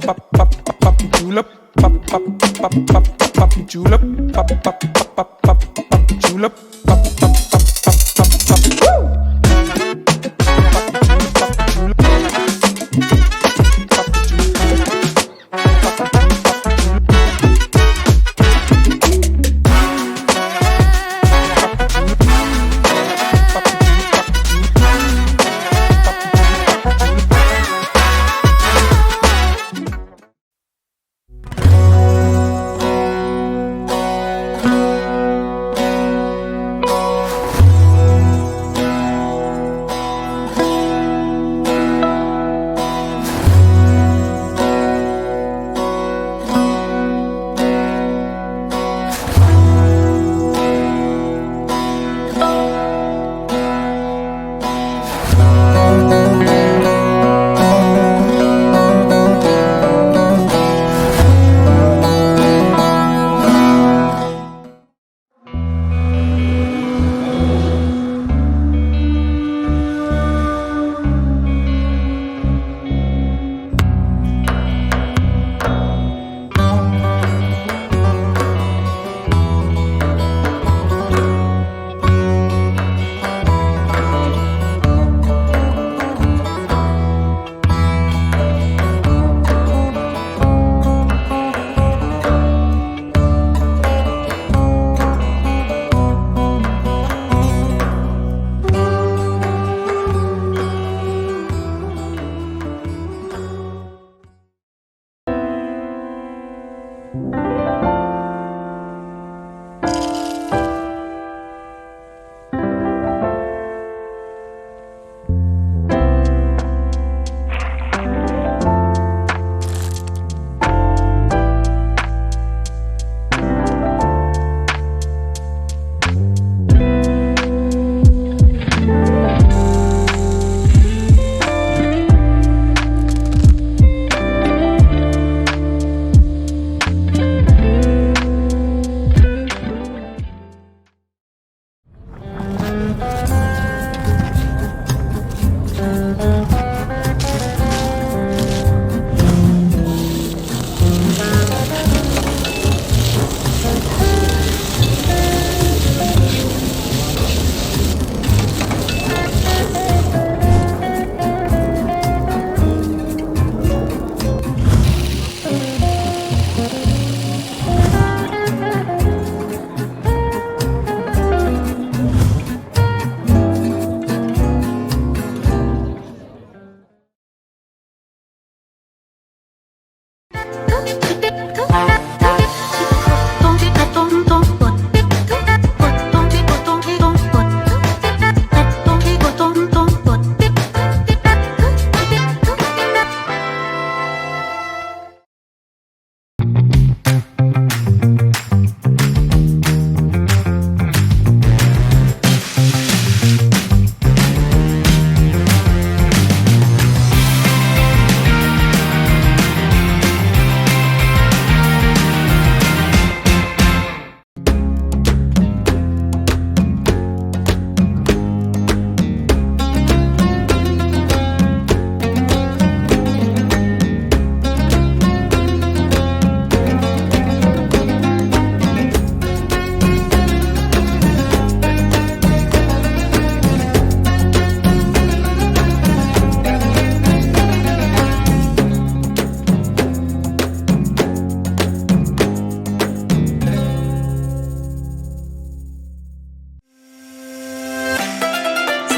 julep, julep, julep.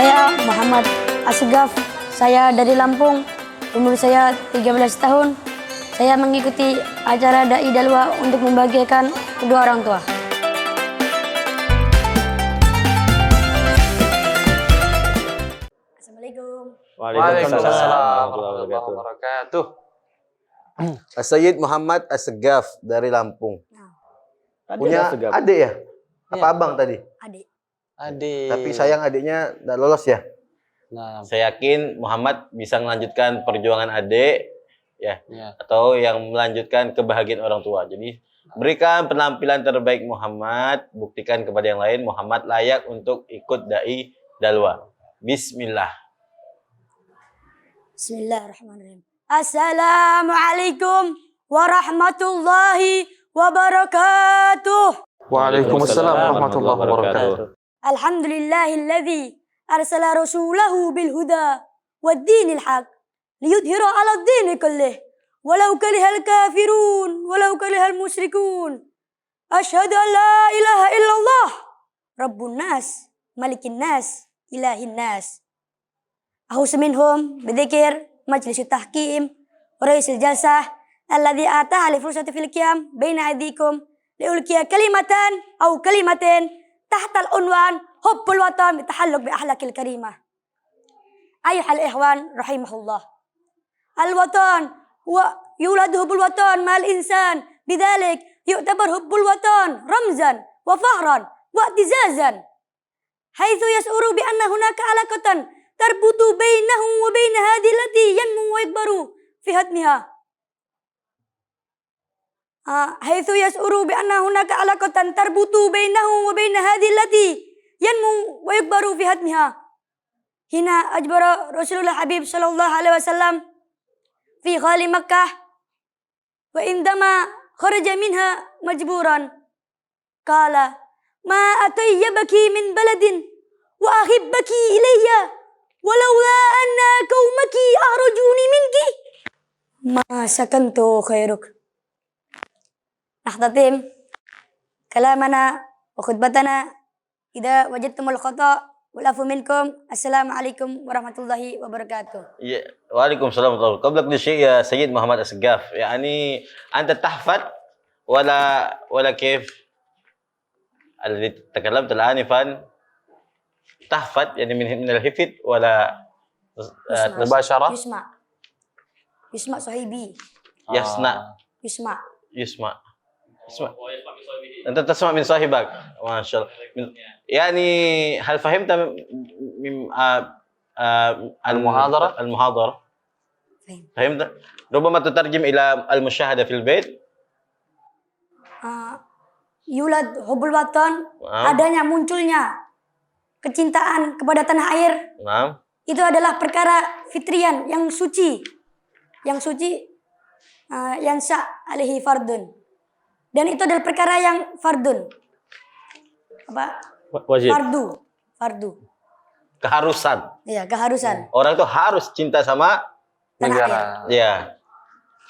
Saya Muhammad Asgaf, saya dari Lampung, umur saya 13 tahun. Saya mengikuti acara Dai Dalwa untuk membahagiakan kedua orang tua. Assalamualaikum. Waalaikumsalam warahmatullahi wabarakatuh. Sayyid Muhammad Asgaf dari Lampung. Punya adik ya? Apa abang tadi? Adik. Adik. Tapi sayang adiknya nggak lolos ya? Nah, Saya yakin Muhammad bisa melanjutkan perjuangan adik ya, atau yang melanjutkan kebahagiaan orang tua. Jadi berikan penampilan terbaik Muhammad, buktikan kepada yang lain Muhammad layak untuk ikut Dai Dalwa. Bismillah. Bismillahirrahmanirrahim. Assalamualaikum warahmatullahi wabarakatuh. Waalaikumsalam warahmatullahi wabarakatuh. Alhamdulillahilladzi arsala rasulahu bil huda wad dinil haq liyudhhira 'ala ad-din kullih walau karihal kafirun walau karihal musyrikun. Asyhadu an la ilaha illallah rabbun nas malikin nas ilahin nas. Ahus minhum bidzikir majlis tahkim wa raisil jalsah alladzi ata'a li fursati fil qiyam baina aydikum liulqiya kalimatan aw kalimatin tahta al-unwan hubbul watan bitahalluq bi ahlakil karimah. Ayyuhal ikhwan rahimahullah. Al-watan huwa yulad hubbul watan mal insan bidzalik yu'tabar hubbul watan ramzan wa fahran wa i'tizazan haitsu yas'uru bi anna hunaka alaqatan tarbutu bainahu wa bain hadhihi allati yanmu wa yakbaru fi hadmiha. Haitsu yas'uru bi anna hunaka alaqatan tarbutu bainahu wa bain hadhihi allati yanmu wa yakbaru fi hadmiha. Hina ajbara Rasulullah Habib sallallahu alaihi wasallam fi khali Makkah wa indama kharaja minha majburan qala ma atayyabaki min baladin wa ahibbaki ilayya walaula anna qaumaki ahrajuni minki ma sakantu khairuk. Nahtatim kalamana wa khutbatana idza wajadtumul khata' wal afu minkum. Assalamualaikum warahmatullahi wabarakatuh. Ya, waalaikumsalam warahmatullahi wabarakatuh. قبلك بشيء يا سيد محمد السقاف، يعني أنت تحفظ ولا كيف الذي تكلمت الآن آنفا تحفظ يعني من الحفظ ولا مباشرة؟ يسمع صاحبي. يسمع. أنت تسمع من صاحبك، ما شاء الله. يعني هل فهمت المحاضرة؟ فهمت؟ ربما تترجم إلى المشاهدة في البيت. Yulad hubbul watan, adanya munculnya kecintaan kepada tanah air. Itu adalah perkara fitrian yang suci. Yang sa alaihi fardun. Dan itu adalah perkara yang fardun. Wajib. Fardu. Keharusan. Iya, keharusan. Orang itu harus cinta sama negara. Iya.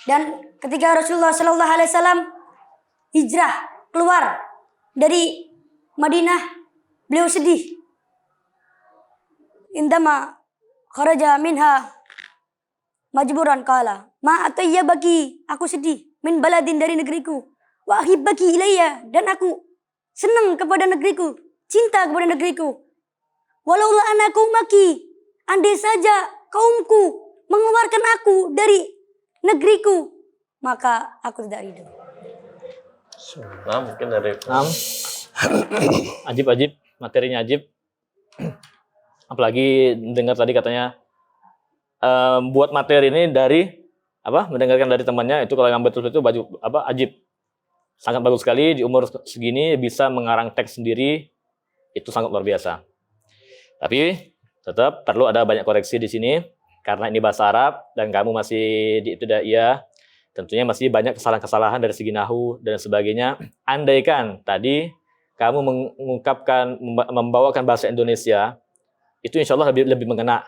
Dan ketika Rasulullah Sallallahu Alaihi Wasallam hijrah keluar dari Madinah, beliau sedih. Indama kharaja minha majburan qala ma atayyabaki, aku sedih, min baladin, dari negeriku, wa ahibbaki ilayya, dan aku senang kepada negeriku, cinta kepada negeriku, walaula ana qaumaki, andai saja kaumku mengeluarkan aku dari negeriku, maka aku tidak ridho. Mungkin dari Ajib, materinya ajib. Apalagi dengar tadi katanya buat materi ini dari mendengarkan dari temannya, itu kalau yang betul itu ajib. Sangat bagus sekali, di umur segini bisa mengarang teks sendiri, itu sangat luar biasa. Tapi tetap perlu ada banyak koreksi di sini karena ini bahasa Arab dan kamu masih di ibtidaiyah. Tentunya masih banyak kesalahan-kesalahan dari segi nahwu dan sebagainya. Andaikan tadi kamu membawakan bahasa Indonesia, itu insya Allah lebih mengena.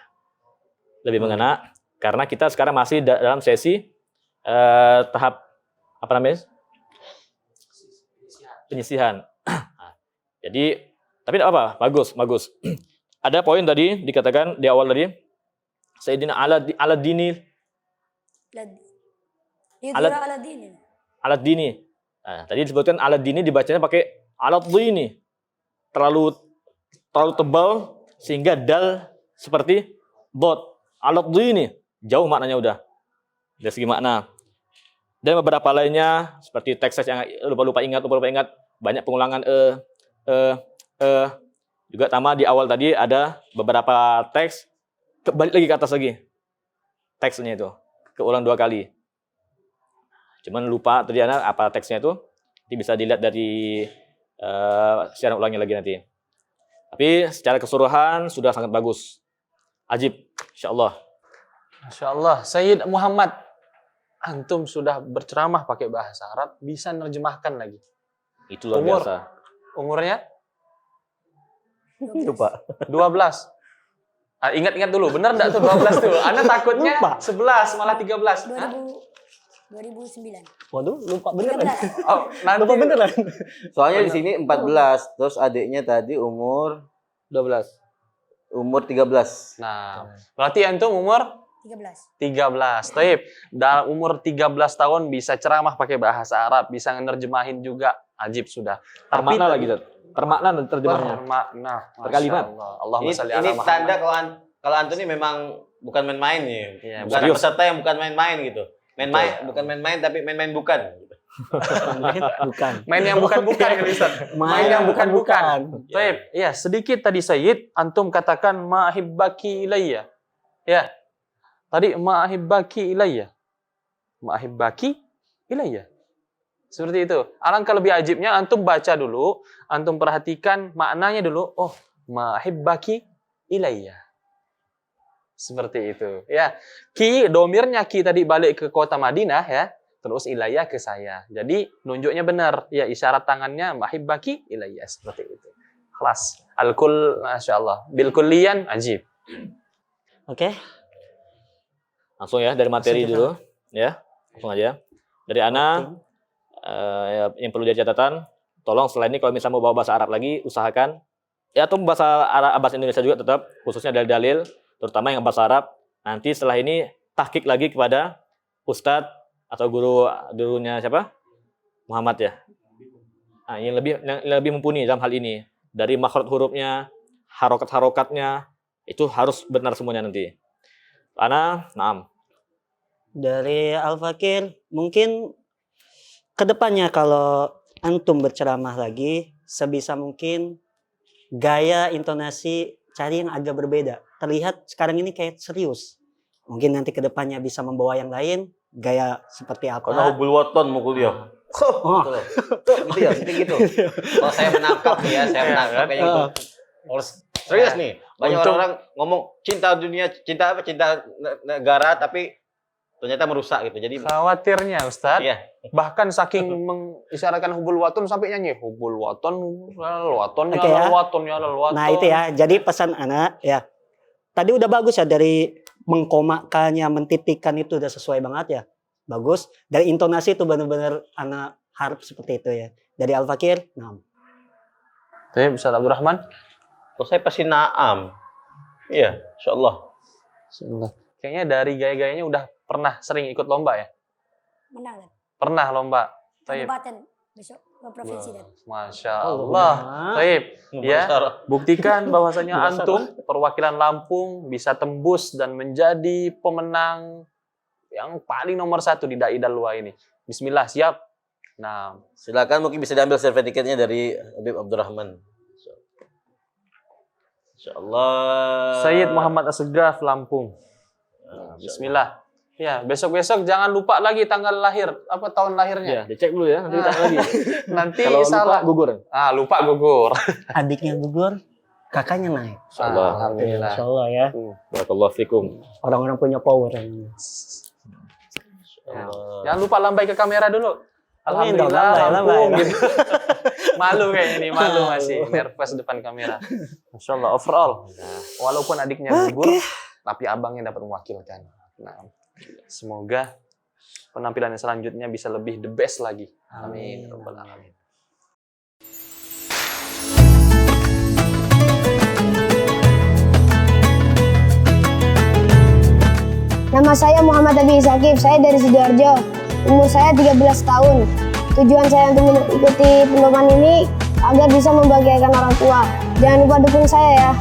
Lebih mengena, karena kita sekarang masih dalam sesi tahap penyisihan. Jadi, tapi tidak apa, bagus. Ada poin tadi dikatakan di awal tadi, Sayyidina ala dini. Alat dini. Nah, tadi disebutkan alat dini dibacanya pakai alat dini. Terlalu tebal sehingga dal seperti dot. Alat dini jauh maknanya udah. Dari segi makna. Dan beberapa lainnya seperti teks yang lupa ingat, banyak pengulangan juga sama di awal tadi ada beberapa teks balik lagi ke atas lagi. Teksnya itu keulang 2 kali. Cuman lupa tadi apa teksnya itu. Nanti bisa dilihat dari siaran ulangnya lagi nanti. Tapi secara keseluruhan sudah sangat bagus. Ajib, insyaallah. Masya Allah. Sayyid Muhammad antum sudah berceramah pakai bahasa Arab, bisa nerjemahkan lagi. Itu luar Umur. biasa. Umurnya Lupa. 12. Ingat-ingat dulu, benar enggak tuh 12 tuh? Anda takutnya 11 malah 13. Hah? 2009. Waduh, lupa beneran. 13. Oh, nanti Lupa beneran. Soalnya di sini 14, terus adiknya tadi umur 12. 13. Nah, berarti antum umur 13. 13. Taib. Dalam umur 13 tahun bisa ceramah pakai bahasa Arab, bisa nerjemahin juga. Ajib sudah. Tapi Termakna lagi, Dad. Termakna terjemahnya. bermakna. Terkalimat. Allahumma shalli ala Ini Muhammad. tanda kalau antum ini memang bukan main-main nih. Iya, Bukan serius. peserta yang bukan main-main gitu. Bukan main-main tapi main-main bukan. Gitu. Bukan. Main yang bukan-bukan kan Ustaz? Main yang bukan-bukan. Baik, ya sedikit tadi Sayyid antum katakan mahibbaki ilayya. Ya. Tadi mahibbaki ilayya. Mahibbaki ilayya. Seperti itu. Alangkah lebih ajibnya antum baca dulu, antum perhatikan maknanya dulu. Oh, mahibbaki ilayya. Seperti itu. Ya. Ki domirnya ki tadi balik ke kota Madinah ya. Terus ilayya ke saya. Jadi nunjuknya benar. Ya isyarat tangannya mahibbaki ilayya seperti itu. Kelas. Al-kul masyaallah. Bil kulliyan ajib. Oke. Langsung ya dari materi Langsung kita- dulu, ya. Langsung aja. Dari Ana yang perlu jadi catatan, tolong selain ini kalau misalnya mau bawa bahasa Arab lagi, usahakan ya atau bahasa Arab bahasa Indonesia juga tetap, khususnya dalil-dalil, terutama yang bahasa Arab. Nanti setelah ini tahqiq lagi kepada ustadz atau gurunya siapa? Muhammad ya. Nah, yang lebih mumpuni dalam hal ini. Dari makhraj hurufnya, harokat-harokatnya, itu harus benar semuanya nanti. Ana, naam. Dari Al-Fakir, mungkin kedepannya kalau antum berceramah lagi, sebisa mungkin gaya intonasi cari yang agak berbeda. Terlihat sekarang ini kayak serius. Mungkin nanti kedepannya bisa membawa yang lain, gaya seperti apa. Karena hubul waton mau kuliah. Oh. Tuh, gitu ya, gitu. Kalau saya menangkap nih ya, saya menangkap kayak gitu. Harus serius nih. Banyak Untung- orang ngomong cinta dunia, cinta negara, tapi ternyata merusak gitu. Jadi Khawatirnya Ustaz, iya. bahkan saking mengisyaratkan hubul waton sampai nyanyi hubul waton, waton, Oke ya. waton, waton. Nah itu ya, jadi pesan anak ya. Tadi udah bagus ya dari mengkomakannya, mentitikkan itu udah sesuai banget ya. Bagus. Dari intonasi itu benar-benar anak harap seperti itu ya. Dari Al-Fakir, nah. Tapi Ustaz Abdurrahman, Kalau saya pasti naam. Iya, insyaallah. kayaknya dari gaya-gayanya udah pernah sering ikut lomba ya? Menang kan? Pernah lomba. Taib. Kabupaten besok ke provinsi dan. Masya Allah. Taib. Ya, buktikan bahwasanya antum perwakilan Lampung bisa tembus dan menjadi pemenang yang paling nomor 1 di Dai Dalwa ini. Bismillah, siap. Nah, Silakan mungkin bisa diambil sertifikatnya dari Habib Abdurrahman. Insyaallah. Sayyid Muhammad Assegaf Lampung. Bismillah. Ya, besok-besok jangan lupa lagi tanggal lahir, apa tahun lahirnya. Ya, dicek dulu ya, nanti ditanya lagi. Nanti Kalau salah. lupa gugur. Lupa gugur. Adiknya gugur, kakaknya naik. Insyaallah. Alhamdulillah. Insya Allah ya. Barakallahu fikum. Orang-orang punya power. Jangan lupa lambai ke kamera dulu. Amin dong, Alhamdulillah, lambai. Lampung gitu. Malu kayak ini, malu masih nervous depan kamera. Masya Allah, overall. Walaupun adiknya gugur, tapi abangnya dapat mewakilkan. Nah, semoga penampilan selanjutnya bisa lebih the best lagi. Amin. Rabbal alamin. Nama saya Muhammad Abi Sakif, saya dari Sidoarjo. Umur saya 13 tahun. Tujuan saya untuk mengikuti perlombaan ini agar bisa membahagiakan orang tua. Jangan lupa dukung saya ya.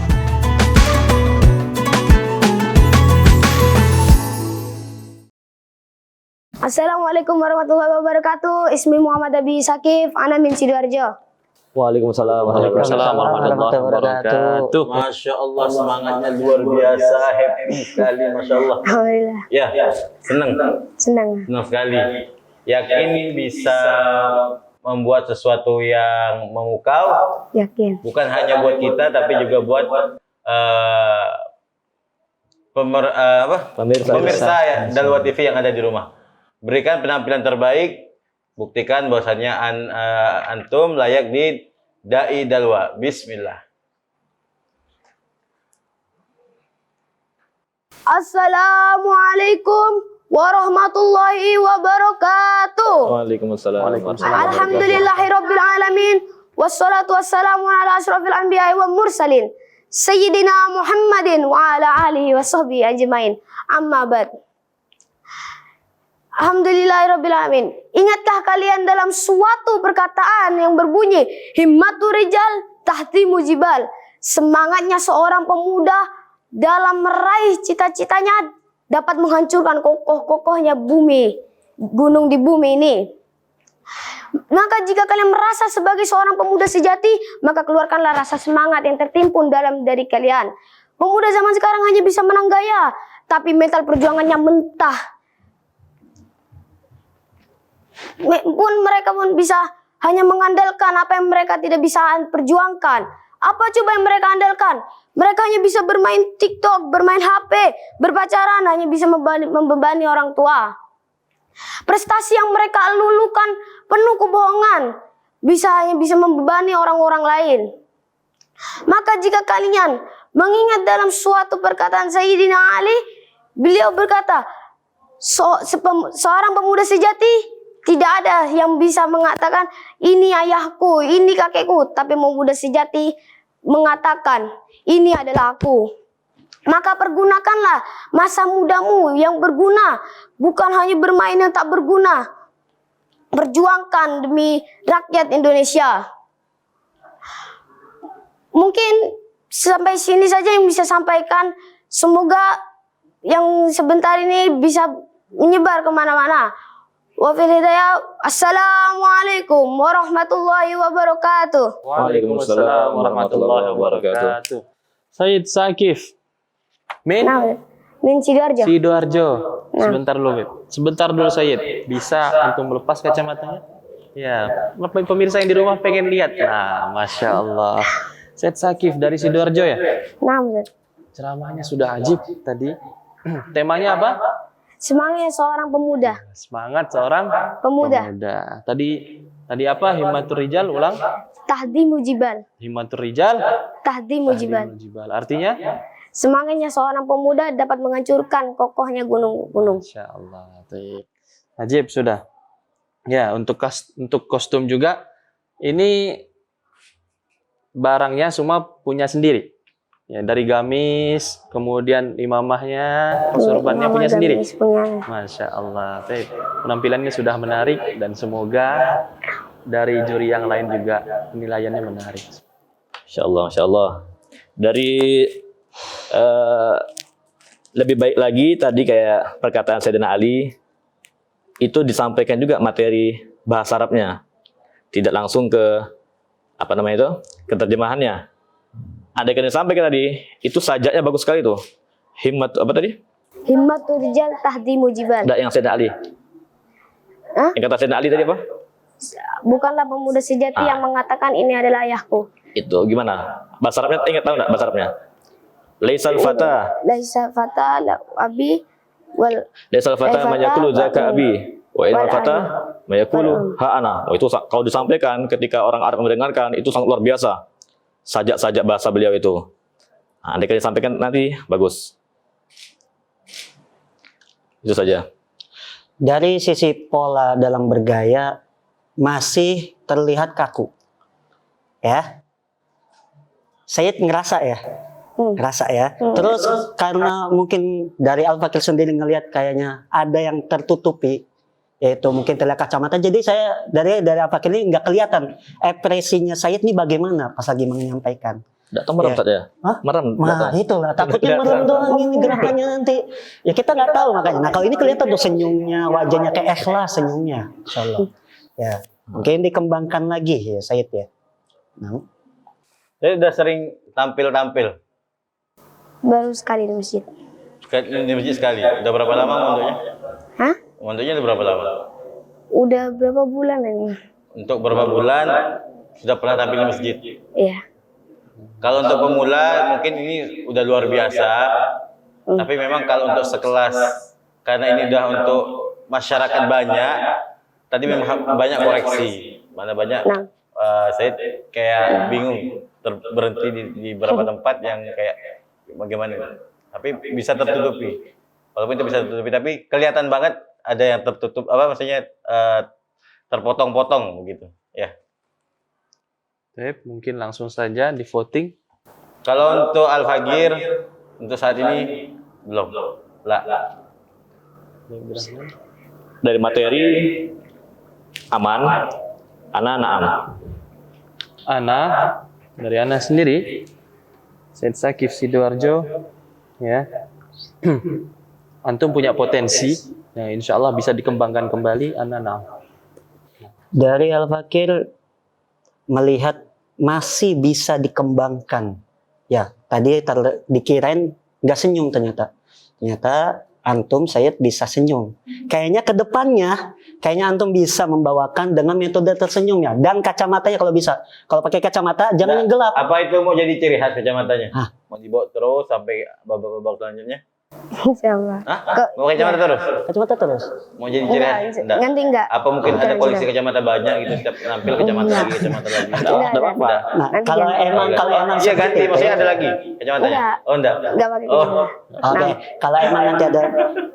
Assalamualaikum warahmatullahi wabarakatuh. Ismi Muhammad Abi Sakif, ana min Sidoarjo. Waalaikumsalam. Waalaikumsalam warahmatullahi wabarakatuh. Masya Allah, semangatnya luar biasa, happy sekali, Masya Allah. Alhamdulillah, Ya, senang senang. sekali. Yakin bisa membuat sesuatu yang memukau, Yakin. bukan hanya buat kita, tapi juga buat Pemirsa. pemirsa ya, Dalwa TV yang ada di rumah. berikan penampilan terbaik, buktikan bahwasannya antum layak di dai dalwa. Bismillah. Assalamualaikum warahmatullahi wabarakatuh. Waalaikumsalam. Alhamdulillahirabbil alamin wassalatu wassalamu ala asyrafil anbiya'i wal mursalin sayyidina Muhammadin wa ala alihi washabbihi ajmain. Amma ba'd. Alhamdulillahirabbil alamin. Ingatlah kalian dalam suatu perkataan yang berbunyi himmatu rijal tahtimu jibal. Semangatnya seorang pemuda dalam meraih cita-citanya dapat menghancurkan kokoh-kokohnya bumi, gunung di bumi ini. Maka jika kalian merasa sebagai seorang pemuda sejati, maka keluarkanlah rasa semangat yang tertimbun dalam diri kalian. Pemuda zaman sekarang hanya bisa menang gaya, tapi mental perjuangannya mentah. Pun mereka pun bisa hanya mengandalkan apa yang mereka tidak bisa perjuangkan. Apa coba yang mereka andalkan? Mereka hanya bisa bermain TikTok, bermain HP, berpacaran, hanya bisa membebani orang tua. Prestasi yang mereka lulukan penuh kebohongan, hanya bisa membebani orang-orang lain. Maka jika kalian mengingat dalam suatu perkataan Sayyidina Ali, beliau berkata, seorang pemuda sejati tidak ada yang bisa mengatakan ini ayahku, ini kakekku, tapi pemuda sejati mengatakan ini adalah aku. Maka pergunakanlah masa mudamu yang berguna, bukan hanya bermain yang tak berguna. Perjuangkan demi rakyat Indonesia. Mungkin sampai sini saja yang bisa sampaikan. Semoga yang sebentar ini bisa menyebar kemana-mana. Assalamualaikum warahmatullahi wabarakatuh. Waalaikumsalam warahmatullahi wabarakatuh. Sayyid Sakif. Min Sidoarjo. Sidoarjo. Sebentar dulu, Beb. Sebentar dulu, Sayyid. Bisa antum melepas kacamatanya? Ya, pemirsa yang di rumah pengen lihat. Nah, Masya Allah. Sayyid Sakif dari Sidoarjo ya? Nah, Ustaz. Ceramahnya sudah ajib tadi. Temanya apa? Semangatnya seorang pemuda. Semangat seorang Pemuda. Tadi apa? Himmatur Rijal, ulang. Tahdimu jibal. Himmatur Rijal, Tahdimu jibal. Jibal. Artinya? Semangatnya seorang pemuda dapat menghancurkan kokohnya gunung-gunung. Masya Allah. Ajib sudah. Ya, untuk kostum juga ini barangnya semua punya sendiri. Ya, dari gamis, kemudian imamahnya, sorbannya punya sendiri. Masya Allah. Penampilannya sudah menarik dan semoga dari juri yang lain juga penilaiannya menarik. Masya Allah, Masya Allah. Dari lebih baik lagi tadi kayak perkataan Sayyidina Ali, itu disampaikan juga materi bahasa Arabnya. Tidak langsung ke, apa namanya itu, ke terjemahannya. Ada yang disampaikan tadi, itu sajaknya bagus sekali tuh. Himmat, apa tadi? Himmatu rijal tahdimu jibal. Ada yang Sayyidina Ali. Hah? Yang kata Sayyidina Ali tadi apa? Bukanlah pemuda sejati yang mengatakan ini adalah ayahku. Itu gimana? Bahasa Arabnya ingat tahu enggak bahasa Arabnya? Laisal fata. Laisa fata la abi wal Laisal fata mayakulu zaka abi. Wa inal fata mayakulu ha ana. Oh, itu kalau disampaikan ketika orang Arab mendengarkan itu sangat luar biasa. Sajak-sajak bahasa beliau itu. Nah, andai disampaikan nanti bagus. Itu saja. Dari sisi pola dalam bergaya masih terlihat kaku. Ya. Sayyid ngerasa ya. Ngerasa ya. Terus karena mungkin dari Al-Fakir sendiri ngelihat kayaknya ada yang tertutupi, yaitu mungkin terlihat kacamata. Jadi saya dari Al-Fakir ini nggak kelihatan ekspresinya Sayyid ini bagaimana pas lagi menyampaikan. Nggak tahu merem ya? Hah? Merem. Nah itulah takutnya merem doang ini gerakannya nanti. Ya kita nggak tahu makanya. Nah kalau ini kelihatan tuh senyumnya, wajahnya kayak ikhlas senyumnya. Insyaallah. Ya mungkin dikembangkan lagi ya Sayyid ya. Nah. Saya udah sering tampil-tampil. Baru sekali di masjid. Di masjid sekali. Udah berapa lama mondoknya? Hah? Mondoknya udah berapa lama? Udah berapa bulan ini? Untuk berapa bulan sudah pernah tampil di masjid? Iya. Kalau untuk pemula mungkin ini udah luar biasa. Tapi memang kalau untuk sekelas karena ini udah untuk masyarakat banyak, tadi memang banyak koreksi, mana banyak saya kayak bingung berhenti di beberapa tempat yang kayak bagaimana, tapi bisa tertutupi, walaupun itu bisa tertutupi, tapi kelihatan banget ada yang tertutup, maksudnya terpotong-potong begitu, ya. Baik, mungkin langsung saja di voting. Kalau untuk Al-Fagir untuk saat ini belum. Dari materi aman, ana na'am. Ana, dari Ana sendiri, Said Sakif Sidoarjo, ya. Antum punya potensi, ya, insya Allah bisa dikembangkan kembali. Ana na'am. Dari Al-Fakir melihat masih bisa dikembangkan. Ya, tadi dikirain nggak senyum ternyata. Ternyata antum Sayyid bisa senyum. Kayaknya ke depannya, kayaknya antum bisa membawakan dengan metode tersenyumnya dan kacamatanya kalau bisa. Kalau pakai kacamata jangan yang gelap. Apa itu mau jadi ciri khas kacamatanya? Mau dibawa terus sampai babak-babak selanjutnya? Insyaallah. Mau kacamata terus? Kacamata terus. Mau jadi ciri khas? Ganti enggak? Apa mungkin ada koleksi kacamata banyak gitu, setiap nampil kacamata lagi, kacamata lagi? Enggak apa-apa. Nah, kalau emang Iya ganti, maksudnya ada lagi kacamatanya? Oh enggak. Enggak pakai Oke, kalau emang nanti ada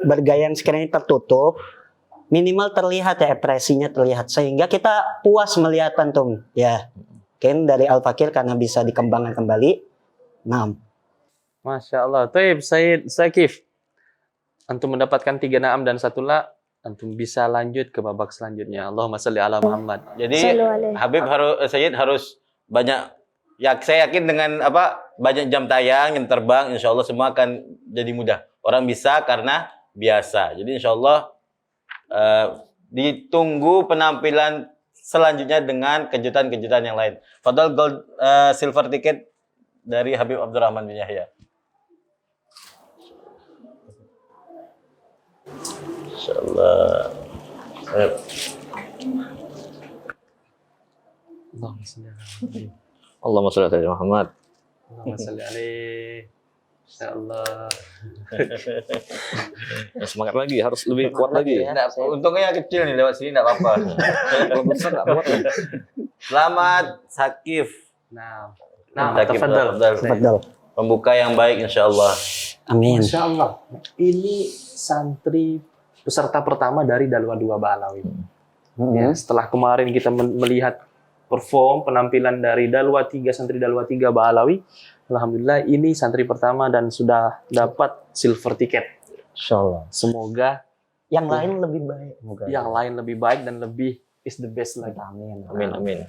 bergaya yang sekiranya tertutup, minimal terlihat ya, ekspresinya terlihat sehingga kita puas melihat antum. Ya, mungkin dari Al-Fakir karena bisa dikembangkan kembali. Nah, Masya Allah. Taib, Said Sakif. Antum mendapatkan 3 na'am dan 1 la. Antum bisa lanjut ke babak selanjutnya. Allahumma sholli ala Muhammad. Jadi Habib Sayyid harus banyak. Ya, saya yakin dengan banyak jam tayang yang terbang, insya Allah semua akan jadi mudah. Orang bisa karena biasa. Jadi insya Allah ditunggu penampilan selanjutnya dengan kejutan-kejutan yang lain. Fadal gold silver ticket dari Habib Abdurrahman bin Yahya. Insyaallah. Allahumma sholli ala Muhammad. Allahumma sholli alaihi. Insyaallah. Semangat lagi, harus lebih kuat lagi. Untungnya yang kecil nih lewat sini enggak apa-apa. Kalau besar enggak kuat. Selamat Sakif. Nah, Sakif, tafadhal. Pembuka yang baik insyaallah. Amin. Masya Allah. Ini santri peserta pertama dari Dalwa 2 Ba'alawi. Ya, setelah kemarin kita melihat perform penampilan dari Dalwa 3, santri Dalwa 3 Ba'alawi, alhamdulillah ini santri pertama dan sudah dapat silver ticket. Insyaallah. Semoga Yang lain lebih baik. yang lain lebih baik dan lebih is the best lagi. Amin. Amin, amin.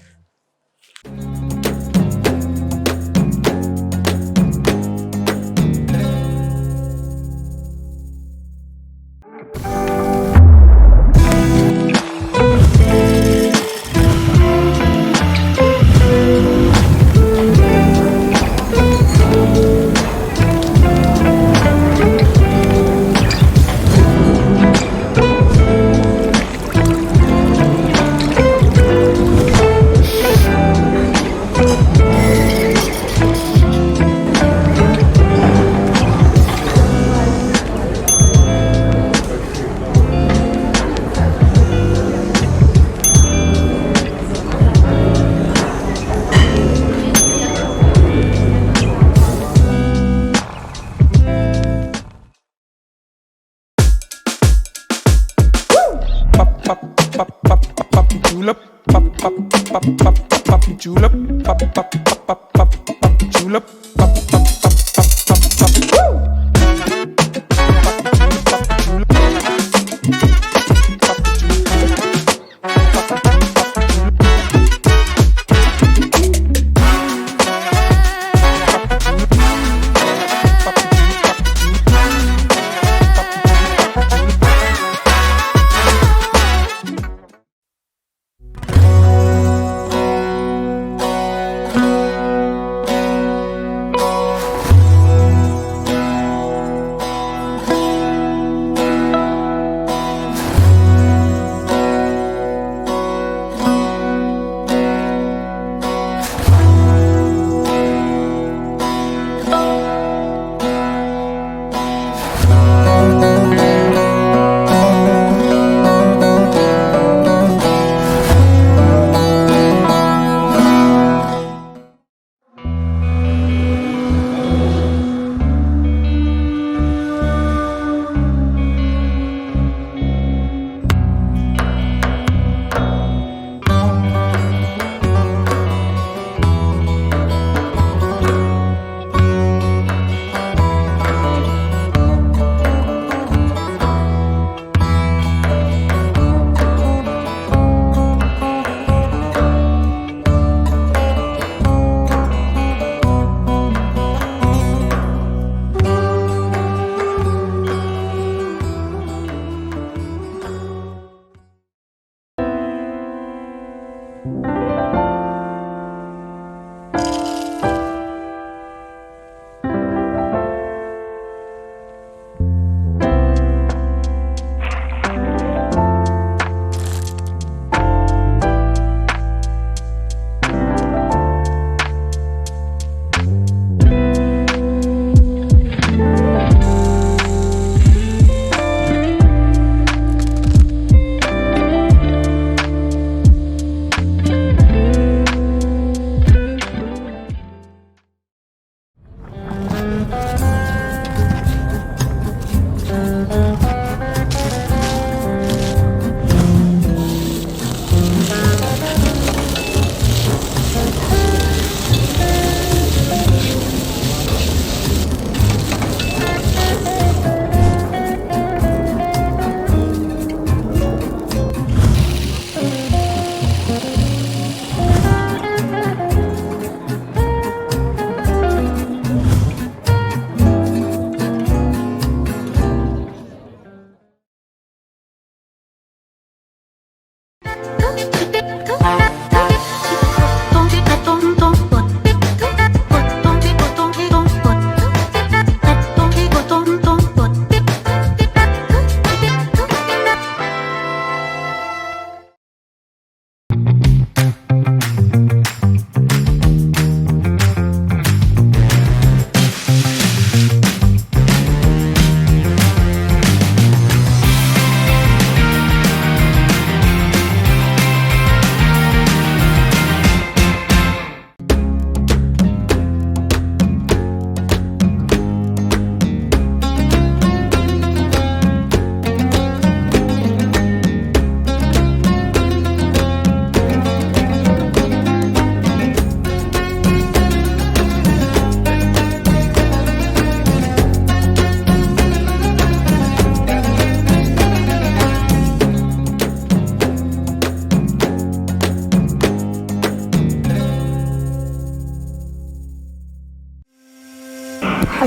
julep pap pap pap pap pap julep pap pap pap pap pap julep pap pap pap pap pap pap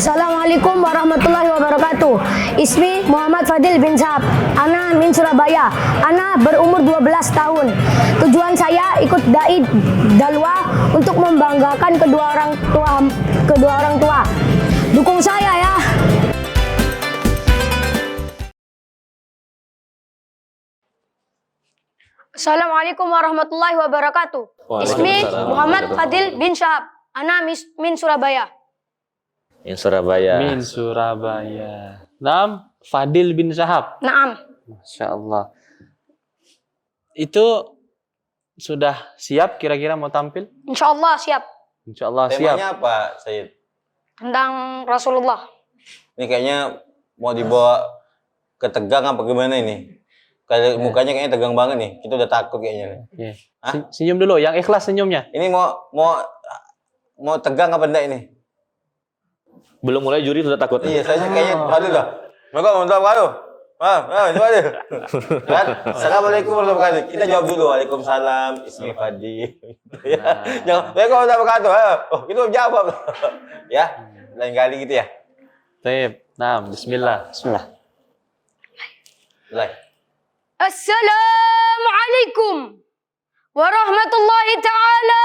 Assalamualaikum warahmatullahi wabarakatuh. Ismi Muhammad Fadil bin Syahab. Ana min Surabaya. Ana berumur 12 tahun. Tujuan saya ikut dai dalwa untuk membanggakan kedua orang tua. Dukung saya ya. Assalamualaikum warahmatullahi wabarakatuh. Ismi Muhammad Fadil bin Syahab. Ana min Surabaya. Min Surabaya. Min Surabaya. Naam, Fadil bin Syahab. Naam. Masya Allah. Itu sudah siap kira-kira mau tampil? Insya Allah siap. Insya Allah siap. Temanya apa, Sayyid? Tentang Rasulullah. Ini kayaknya mau dibawa ke tegang apa gimana ini? Kayak mukanya kayaknya tegang banget nih. Kita udah takut kayaknya. Oke. Senyum dulu, yang ikhlas senyumnya. Ini mau tegang apa enggak ini? Belum mulai juri sudah takut. Iya, saya kayaknya aduh dah. Mereka mau tahu kado. Coba deh. Kan? Assalamualaikum warahmatullahi wabarakatuh. Kita jawab dulu. Waalaikumsalam. Ismi Fadil. Ya. Jangan mereka mau tahu kado. Oh, kita jawab. Ya. Lain kali gitu ya. Baik. Nah, bismillah. Mulai. Assalamualaikum warahmatullahi ta'ala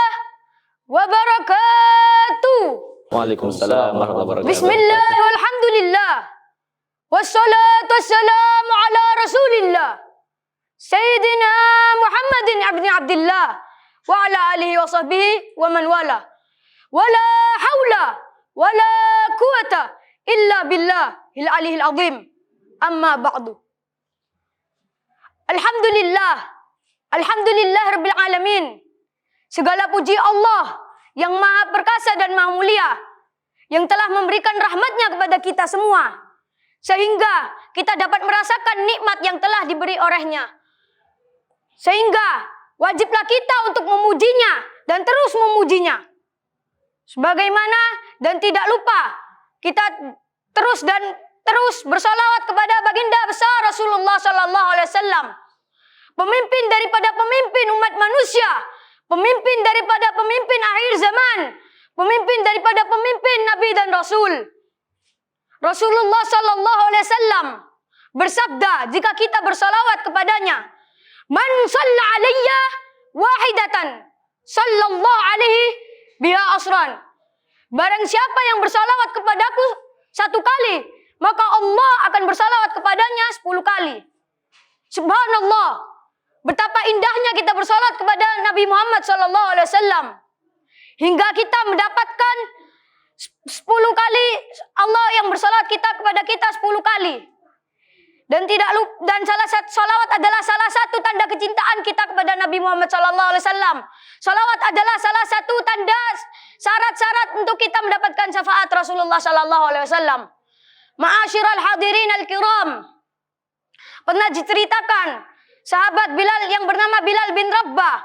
wabarakatuh. Waalaikumsalam warahmatullahi wabarakatuh. Bismillah walhamdulillah. Wassalatu wassalamu ala rasulillah. Sayyidina Muhammadin ibn Abdillah. Wa ala alihi wa sahbihi wa man wala. Wala hawla wala quwata illa billah il alihil azim. Amma ba'du. Alhamdulillah Rabbil Alamin. Segala puji Allah yang maha perkasa dan maha mulia, yang telah memberikan rahmatnya kepada kita semua, sehingga kita dapat merasakan nikmat yang telah diberi olehnya. Sehingga wajiblah kita untuk memujinya dan terus memujinya. Sebagaimana dan tidak lupa kita terus bersalawat kepada baginda besar Rasulullah sallallahu alaihi wasallam, pemimpin daripada pemimpin umat manusia, pemimpin daripada pemimpin akhir zaman, pemimpin daripada pemimpin nabi dan rasul. Rasulullah sallallahu alaihi wasallam bersabda, jika kita bersalawat kepadanya, man shalla alayya wahidatan sallallahu alaihi biha asran. Barang siapa yang bersalawat kepadaku satu kali, maka Allah akan bersalawat kepadanya 10 kali. Subhanallah, betapa indahnya kita bersalawat kepada Nabi Muhammad SAW, hingga kita mendapatkan 10 kali Allah yang bersalawat kepada kita 10 kali. Dan salawat adalah salah satu tanda kecintaan kita kepada Nabi Muhammad SAW. Salawat adalah salah satu tanda syarat-syarat untuk kita mendapatkan syafaat Rasulullah SAW. Ma'asyiral hadirin al-kiram, pernah diceritakan sahabat Bilal yang bernama Bilal bin Rabbah,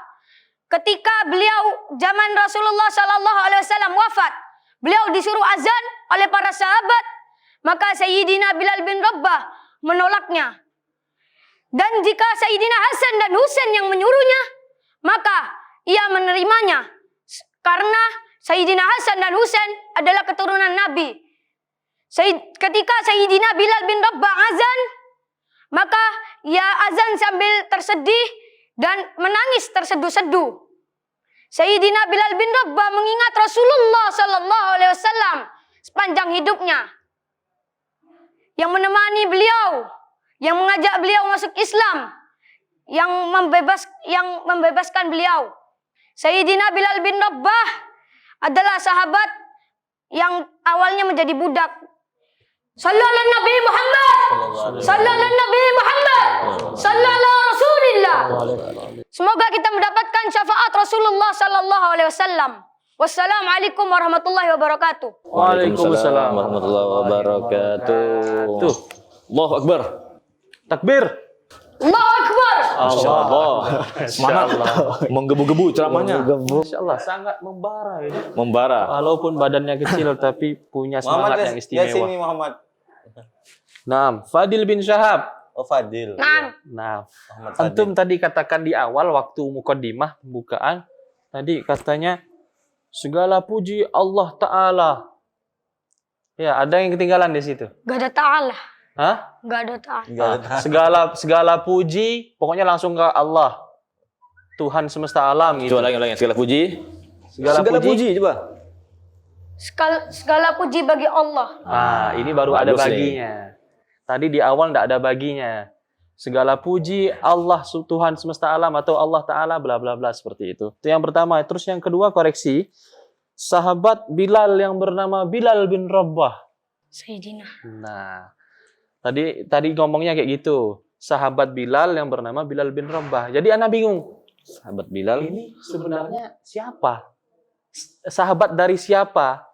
ketika beliau zaman Rasulullah SAW wafat, beliau disuruh azan oleh para sahabat, maka Sayyidina Bilal bin Rabbah menolaknya. Dan jika Sayyidina Hasan dan Husain yang menyuruhnya, maka ia menerimanya, karena Sayyidina Hasan dan Husain adalah keturunan Nabi. Ketika Sayyidina Bilal bin Rabbah azan, maka ia azan sambil tersedih dan menangis terseduh-seduh. Sayyidina Bilal bin Rabbah mengingat Rasulullah sallallahu alaihi wasallam sepanjang hidupnya, yang menemani beliau, yang mengajak beliau masuk Islam, yang membebaskan beliau. Sayyidina Bilal bin Rabbah adalah sahabat yang awalnya menjadi budak. Sallallahu Nabi Muhammad, sallallahu Nabi Muhammad, sallallahu Rasulillah. Semoga kita mendapatkan syafaat Rasulullah sallallahu alaihi wasallam. Wassalamualaikum warahmatullahi wabarakatuh. Waalaikumsalam warahmatullahi wabarakatuh. Tuh. Allahu Akbar. Takbir. Allahu Akbar. Insyaallah. Semangat. Menggebu-gebu ceramahnya. Insyaallah sangat membara ini. Membara. Walaupun badannya kecil tapi punya semangat yang istimewa. Sini Muhammad. Nah, Fadil bin Syahab. Oh, Fadil. Nah, Nah, Muhammad Fadil. antum tadi katakan di awal waktu mukaddimah pembukaan, tadi katanya segala puji Allah Ta'ala. Ya, ada yang ketinggalan di situ. Gak ada ta'ala. Hah? Gak ada ta'ala. Segala puji pokoknya langsung ke Allah. Tuhan semesta alam gitu. Coba lagi segala puji. Segala puji coba. Segala puji bagi Allah. Ah, ini baru ada Bagus nih. baginya. Tadi di awal enggak ada baginya. Segala puji Allah Tuhan semesta alam atau Allah Ta'ala bla bla bla seperti itu. Itu yang pertama. Terus yang kedua koreksi. Sahabat Bilal yang bernama Bilal bin Rabah. Sayyidina. Nah, tadi ngomongnya kayak gitu. Sahabat Bilal yang bernama Bilal bin Rabah. Jadi anak bingung. Sahabat Bilal. Ini sebenarnya siapa? Sahabat dari siapa?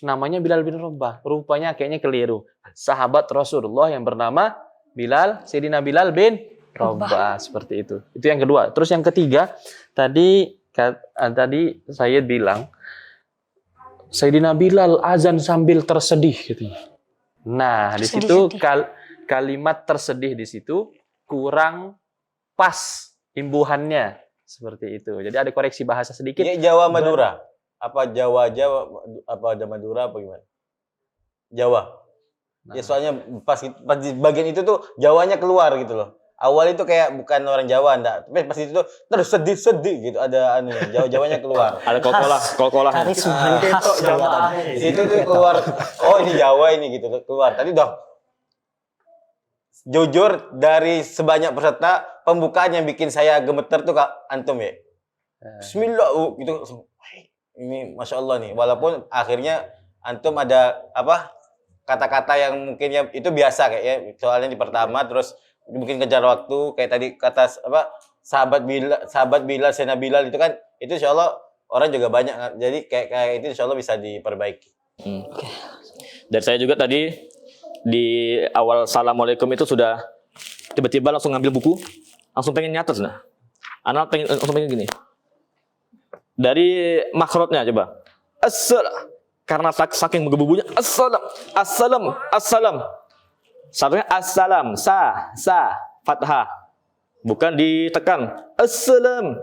Namanya Bilal bin Rabah. Rupanya kayaknya keliru. Sahabat Rasulullah yang bernama Bilal, Sayyidina Bilal bin Rabah. Seperti itu. Itu yang kedua. Terus yang ketiga, tadi Sayyid bilang, Sayyidina Bilal azan sambil tersedih gitu. Nah, di situ kalimat tersedih di situ kurang pas imbuhannya seperti itu. Jadi ada koreksi bahasa sedikit. Ini Jawa Madura. Apa Jawa apa ada Madura apa gimana? Jawa. Nah. Ya soalnya pas di bagian itu tuh Jawanya keluar gitu loh. Awal itu kayak bukan orang Jawa enggak, tapi pas itu tuh terus sedih gitu ada anu Jawanya keluar. Ada kol-kolah. Karisma Jawa. Itu tuh keluar. Oh, ini Jawa ini gitu keluar. Tadi dong. Jujur dari sebanyak peserta pembukaan yang bikin saya gemeter tuh Kak antum ya. Bismillah gitu. Ini Masya Allah nih. Walaupun akhirnya antum ada apa kata-kata yang mungkin ya itu biasa kayak ya. Soalnya di pertama terus mungkin kejar waktu kayak tadi kata apa sahabat Bilal, Sayyidina Bilal itu kan itu insya Allah orang juga banyak. Jadi kayak itu insya Allah bisa diperbaiki. Dan saya juga tadi di awal Assalamualaikum itu sudah tiba-tiba langsung ngambil buku, langsung pengen nyatet nah. Anak langsung pengen gini. Dari makhrajnya coba. Karena saking menggebu-gebunya assalam. Satunya assalam, sa, fathah. Bukan ditekan. Assalam.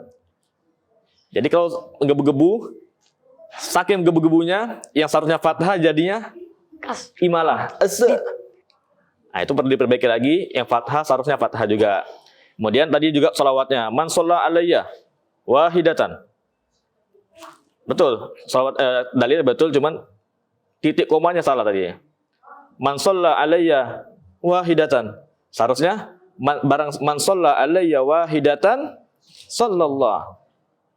Jadi kalau menggebu-gebu, saking menggebu-gebunya, yang seharusnya fathah jadinya imalah. Nah, itu perlu diperbaiki lagi. Yang fathah seharusnya fathah juga. Kemudian tadi juga sholawatnya. Man sholla alayya wahidatan. Betul. Sholawat dalil betul, cuman titik komanya salah tadi. Man sholla alayya wahidatan. Seharusnya man sholla alayya wahidatan sallallahu.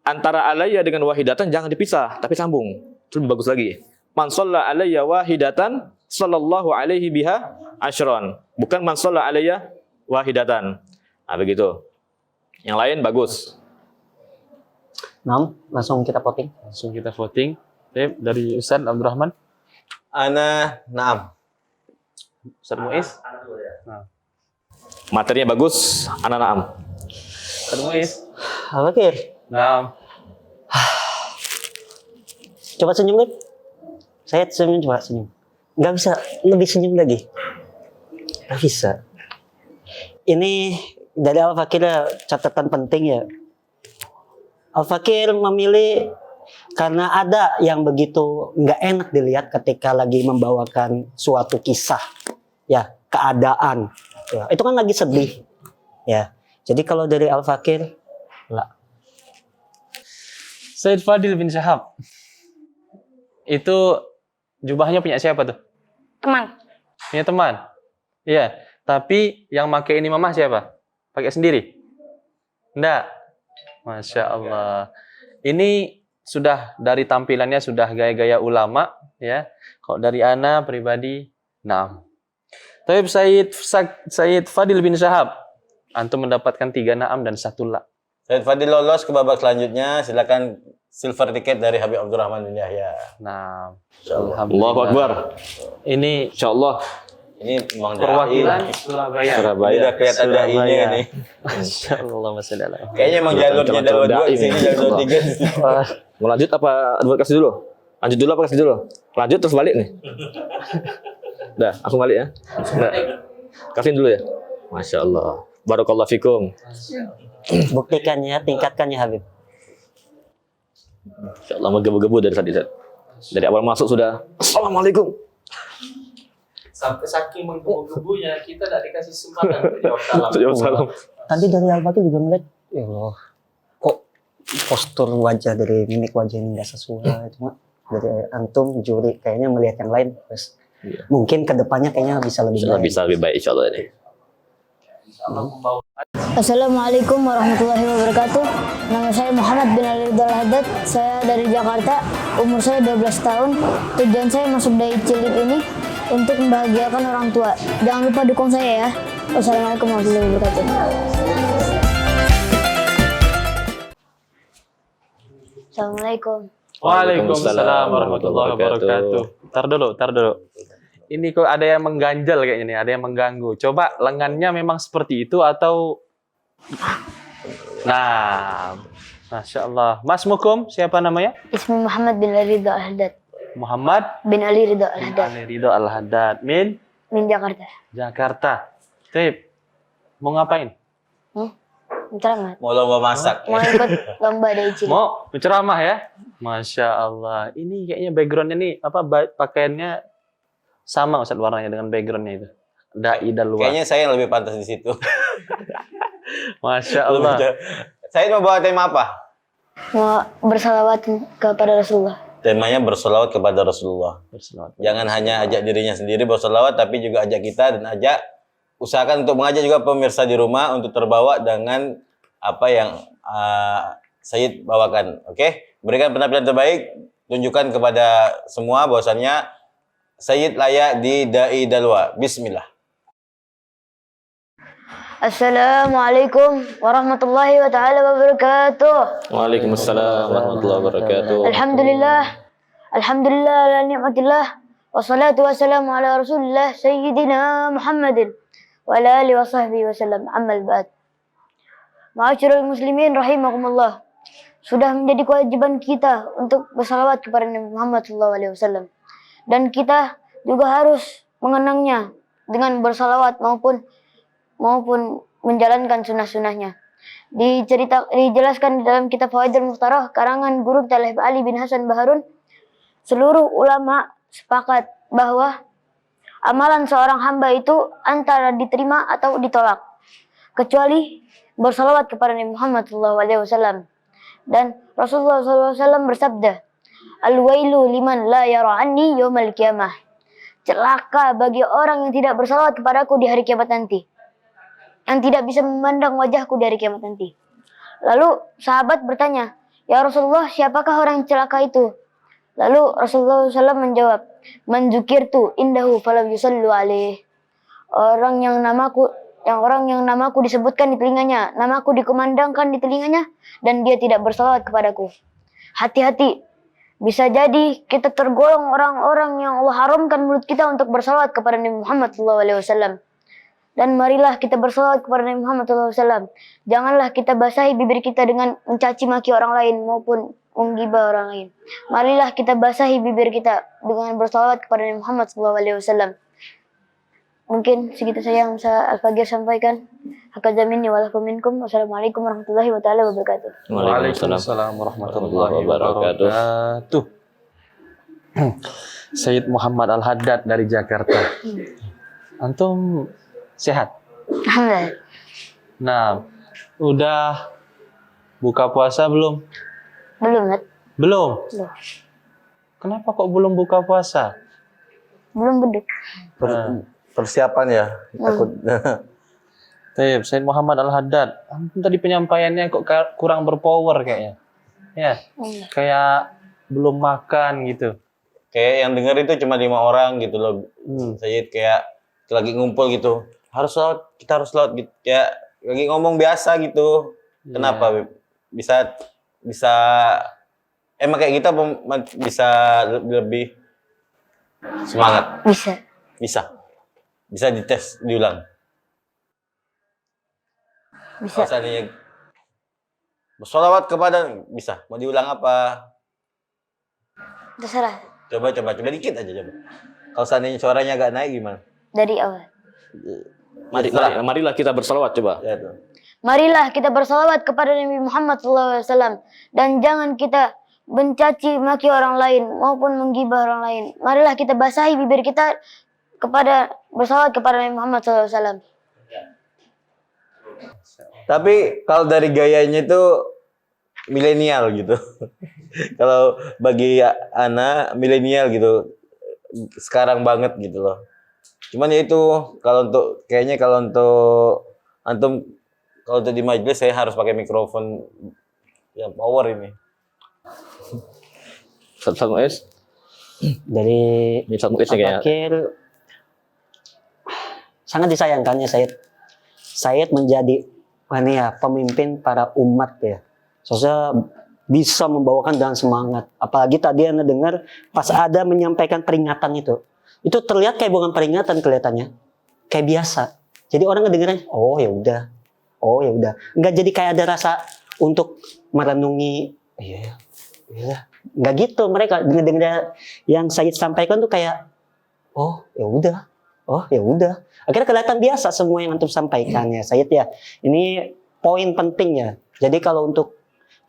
Antara alayya dengan wahidatan jangan dipisah, tapi sambung. Itu lebih bagus lagi. Man sholla alayya wahidatan sallallahu alaihi biha asyran. Bukan man sholla alayya wahidatan. Nah, begitu. Yang lain bagus. Langsung kita voting. Dari Ustaz Abdurrahman. Ana na'am. Ustaz Muiz. Materinya bagus, ana na'am. Ustaz Muiz. Oke. Na'am. Coba senyum, Lip. Saya senyum, coba senyum. Nggak bisa lebih senyum lagi. Nggak bisa. Ini dari Al-Fakir catatan penting ya. Al-Fakir memilih karena ada yang begitu nggak enak dilihat ketika lagi membawakan suatu kisah, ya keadaan. Ya, itu kan lagi sedih, ya. Jadi kalau dari Al-Fakir, lah. Said Fadil bin Syahab. Itu jubahnya punya siapa tuh? Teman. Punya teman. Iya. Tapi yang pakai ini mamah siapa? Pakai sendiri? Enggak. Masya Allah. Ini sudah dari tampilannya sudah gaya-gaya ulama, ya. Kalau dari ana pribadi, naam. Tapi Said Fadil bin Syahab, antum mendapatkan 3 naam dan 1 la. Said Fadil lolos ke babak selanjutnya. Silakan silver ticket dari Habib Abdurrahman bin Yahya. Nah, Allahu Akbar. Ini Insyaallah. Ini memang perwakilan Surabaya. Ini udah kelihatan dai-nya nih. Masyaallah, masyaallah. Kayaknya emang jalurnya jalur 2 di sini, jalur 3 di sini. Mau lanjut apa kasih dulu? Lanjut dulu apa kasih dulu? Lanjut terus balik nih. Udah, aku balik ya. Nah, kasihin dulu ya. Masya Allah. Barakallahu fikum. Buktikannya, tingkatkannya Habib. Insya Allah menggebu-gebu dari tadi. Dari awal masuk sudah Assalamualaikum. Sampai saking menggebu-gebunya kita tidak dikasih kesempatan untuk jawab salam. Jawab salam. Tadi dari Al-Fakir juga ngeliat, ya Allah, kok postur wajah dari mimik wajah ini nggak sesuai. Cuma dari antum juri kayaknya melihat yang lain, terus mungkin kedepannya kayaknya bisa lebih baik. Bisa lebih baik insya Allah ini. Assalamualaikum warahmatullahi wabarakatuh. Nama saya Muhammad bin Ali Ridho Al-Haddad. Saya dari Jakarta. Umur saya 12 tahun. Tujuan saya masuk Dai Cilik ini untuk membahagiakan orang tua. Jangan lupa dukung saya ya. Wassalamualaikum warahmatullahi wabarakatuh. Assalamualaikum. Waalaikumsalam warahmatullahi wabarakatuh. Tar dulu. Ini kok ada yang mengganjal kayaknya nih, ada yang mengganggu. Coba lengannya memang seperti itu atau... Nah, Masya Allah. Mas Mukum, siapa namanya? Ismi Muhammad bin Ali Ridho Al-Haddad. Muhammad Bin Ali Ridho Al-Haddad. Ali Ridho Al-Haddad. Min Jakarta. Jakarta. Tip, mau ngapain? Menceramah. Mau lomba masak. Mau ikut lomba Dai Cilik. Mau berceramah ya? Masya Allah. Ini kayaknya backgroundnya nih, pakaiannya sama Ustaz warnanya dengan backgroundnya itu. Dai dan luar. Kayaknya saya yang lebih pantas di situ. Masya Allah. Saya mau bawa tema apa? Mau bersalawat kepada Rasulullah. Temanya bersolawat kepada Rasulullah. Berselawat. Jangan hanya ajak dirinya sendiri bersolawat, tapi juga ajak kita dan ajak usahakan untuk mengajak juga pemirsa di rumah untuk terbawa dengan apa yang Sayyid bawakan. Oke? Berikan penampilan terbaik, tunjukkan kepada semua bahwasannya Sayyid layak di Dai Dalwa. Bismillah. Assalamualaikum warahmatullahi wabarakatuh. Waalaikumsalam warahmatullahi wabarakatuh. Alhamdulillah ala ni'matillah. Wassalatu wassalamu ala rasulillah Sayyidina Muhammadin wa ala alihi wa sahbihi wasallam. Ammal ba'd. Ma'asyiral muslimin rahimakumullah. Sudah menjadi kewajiban kita untuk bersalawat kepada Nabi Muhammad SAW. Dan kita juga harus mengenangnya dengan bersalawat maupun menjalankan sunnah-sunnahnya. Dijelaskan di dalam kitab Fawaidul Mukhtarah karangan guru kita Ali bin Hasan Baharun, seluruh ulama sepakat bahwa amalan seorang hamba itu antara diterima atau ditolak, kecuali bersalawat kepada Nabi Muhammad SAW. Dan Rasulullah SAW bersabda, Al-wailu liman la yara'anni yawmal qiyamah. Celaka bagi orang yang tidak bersalawat kepadaku di hari kiamat nanti. Yang tidak bisa memandang wajahku di hari kiamat nanti. Lalu sahabat bertanya, Ya Rasulullah, siapakah orang yang celaka itu? Lalu Rasulullah SAW menjawab, Man dzukirtu indahu falam yusallu alaih. Orang yang namaku disebutkan di telinganya, namaku dikumandangkan di telinganya, dan dia tidak bersalawat kepadaku. Hati-hati. Bisa jadi kita tergolong orang-orang yang Allah haramkan mulut kita untuk bersalawat kepada Nabi Muhammad SAW. Dan marilah kita bersalawat kepada Nabi Muhammad SAW. Janganlah kita basahi bibir kita dengan mencaci maki orang lain maupun menggibah orang lain. Marilah kita basahi bibir kita dengan bersalawat kepada Nabi Muhammad SAW. Mungkin segitu saja yang bisa Al-Fakir sampaikan. Hakaza minni wa lakum minkum. Wassalamualaikum warahmatullahi wabarakatuh. Waalaikumsalam warahmatullahi wabarakatuh. Sayyid Muhammad Al-Haddad dari Jakarta. Antum sehat? Alhamdulillah. Nah, udah buka puasa belum? Belum, Mat. Belum? Belum. Kenapa kok belum buka puasa? Belum beduk. Persiapan ya, takut. Baik, Sayyid Muhammad Al-Haddad. Antum tadi penyampaiannya kok kurang berpower kayaknya. Ya, kayak belum makan gitu. Kayak yang denger itu cuma 5 orang gitu loh. Sayyid kayak lagi ngumpul gitu. Harus sholat, kita harus sholat gitu. Kayak lagi ngomong biasa gitu. Kenapa bisa emang kayak kita bisa lebih semangat? Bisa dites diulang. Bisa. Misalnya bersolawat kepada bisa. Mau diulang apa? Terserah. Coba dikit aja coba. Kalau seandainya suaranya agak naik gimana? Dari awal. Marilah kita bersalawat coba. Ya, tuh. Marilah kita bersalawat kepada Nabi Muhammad SAW. Dan jangan kita mencaci maki orang lain maupun menggibah orang lain. Marilah kita basahi bibir kita bersalawat kepada Nabi Muhammad SAW. Tapi kalau dari gayanya itu milenial gitu. Kalau bagi Ana milenial gitu. Sekarang banget gitu loh. Cuman ya itu kalau untuk antum kalau untuk di majelis saya harus pakai mikrofon yang power ini. Ustaz Muiz Dari ini Ustaz Muiz nih kayaknya. Al-Fakir sangat disayangkan ya Said menjadi pemimpin para umat ya. Soalnya bisa membawakan dengan semangat. Apalagi tadi Anda dengar pas ada menyampaikan peringatan itu terlihat kayak bukan peringatan kelihatannya, kayak biasa. Jadi orang ngedengerin, oh ya udah, nggak jadi kayak ada rasa untuk merenungi, iya, nggak gitu. Mereka denger yang Said sampaikan tuh kayak, oh ya udah. Akhirnya kelihatan biasa semua yang antum sampaikan ya Said ya. Ini poin pentingnya. Jadi kalau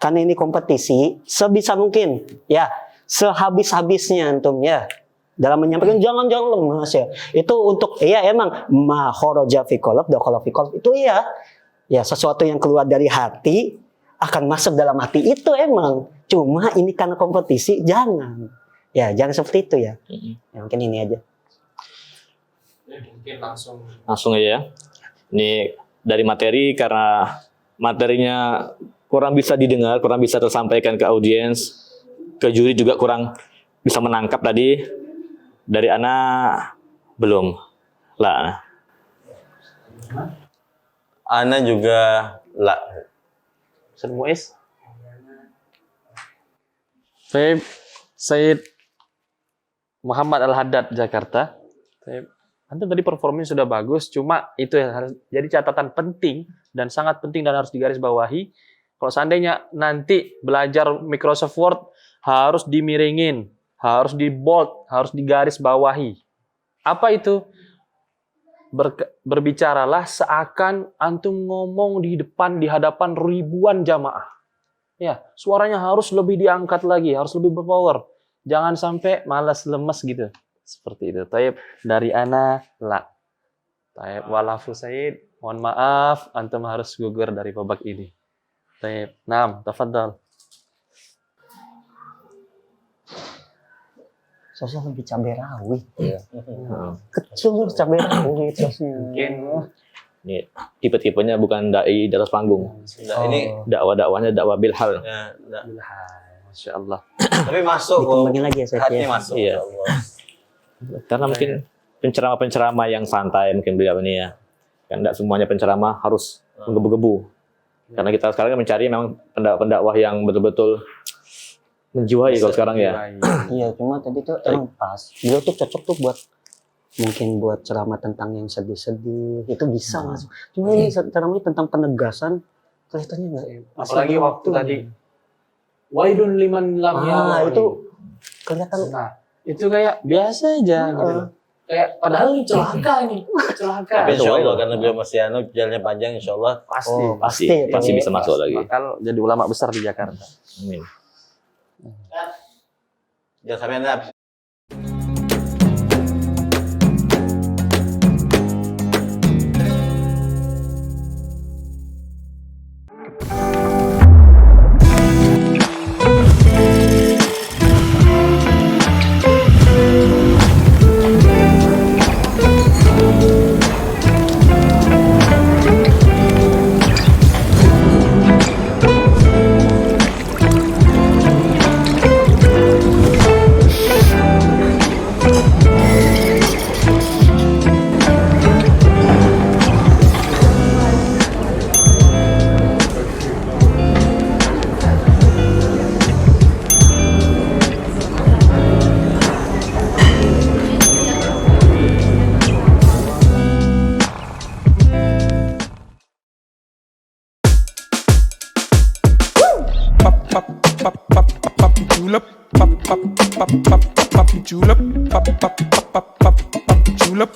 karena ini kompetisi, sebisa mungkin ya sehabis-habisnya antum ya dalam menyampaikan jangan lemas ya. Itu untuk emang ma kharaja fi qalb dakhala fi qalb. Itu ya sesuatu yang keluar dari hati akan masuk dalam hati itu emang. Cuma ini karena kompetisi jangan seperti itu ya. Ya mungkin ini aja. Mungkin Langsung aja ya. Ini dari materi, karena materinya kurang bisa didengar, kurang bisa tersampaikan ke audiens, ke juri juga kurang bisa menangkap tadi. Dari Ana belum lah. Ana juga lah. Ustaz Muiz. Said Muhammad Al-Haddad Jakarta. Antum tadi performanya sudah bagus, cuma itu harus jadi catatan penting dan sangat penting dan harus digarisbawahi. Kalau seandainya nanti belajar Microsoft Word harus dimiringin, harus di bold, harus digaris bawahi. Apa itu? Berbicaralah seakan antum ngomong di hadapan ribuan jamaah. Ya, suaranya harus lebih diangkat lagi, harus lebih berpower. Jangan sampai malas lemes gitu. Seperti itu. Taib dari Ana la. Taib walafu Said, mohon maaf antum harus gugur dari babak ini. Taib. Naam, tafadhal. Sosnya lebih cabai rawit. Kecil cabai rawit sosnya. Mungkin Ini tipe-tipenya bukan dai di atas panggung. Ini Dakwah-dakwahnya dakwah bilhal. ya, Masya Allah. tapi masuk kok. Dikembangin lagi ya Said Hati ya. masuk. Iya. Ya Allah. Karena mungkin penceramah-penceramah yang santai mungkin beliau ini ya. Kan tidak semuanya penceramah harus menggebu-gebu. Karena kita sekarang mencari memang pendakwah yang betul-betul menjiwai kalau sekarang ya. Iya, cuma tadi tuh emang pas. Beliau tuh cocok tuh buat ceramah tentang yang sedih-sedih. Itu bisa masuk. Cuma ini ceramahnya tentang penegasan kelihatannya enggak. Apalagi waktu tadi wailun liman lam itu kelihatan. Nah, itu kayak biasa aja gitu. Kayak padahal ini celaka ini. Celaka. Tapi insya Allah karena beliau masih jalannya panjang, insya Allah Pasti. Pasti bisa masuk lagi. Bakal jadi ulama besar di Jakarta. Amin. jangan sampai anda julep, pop julep, pop julep,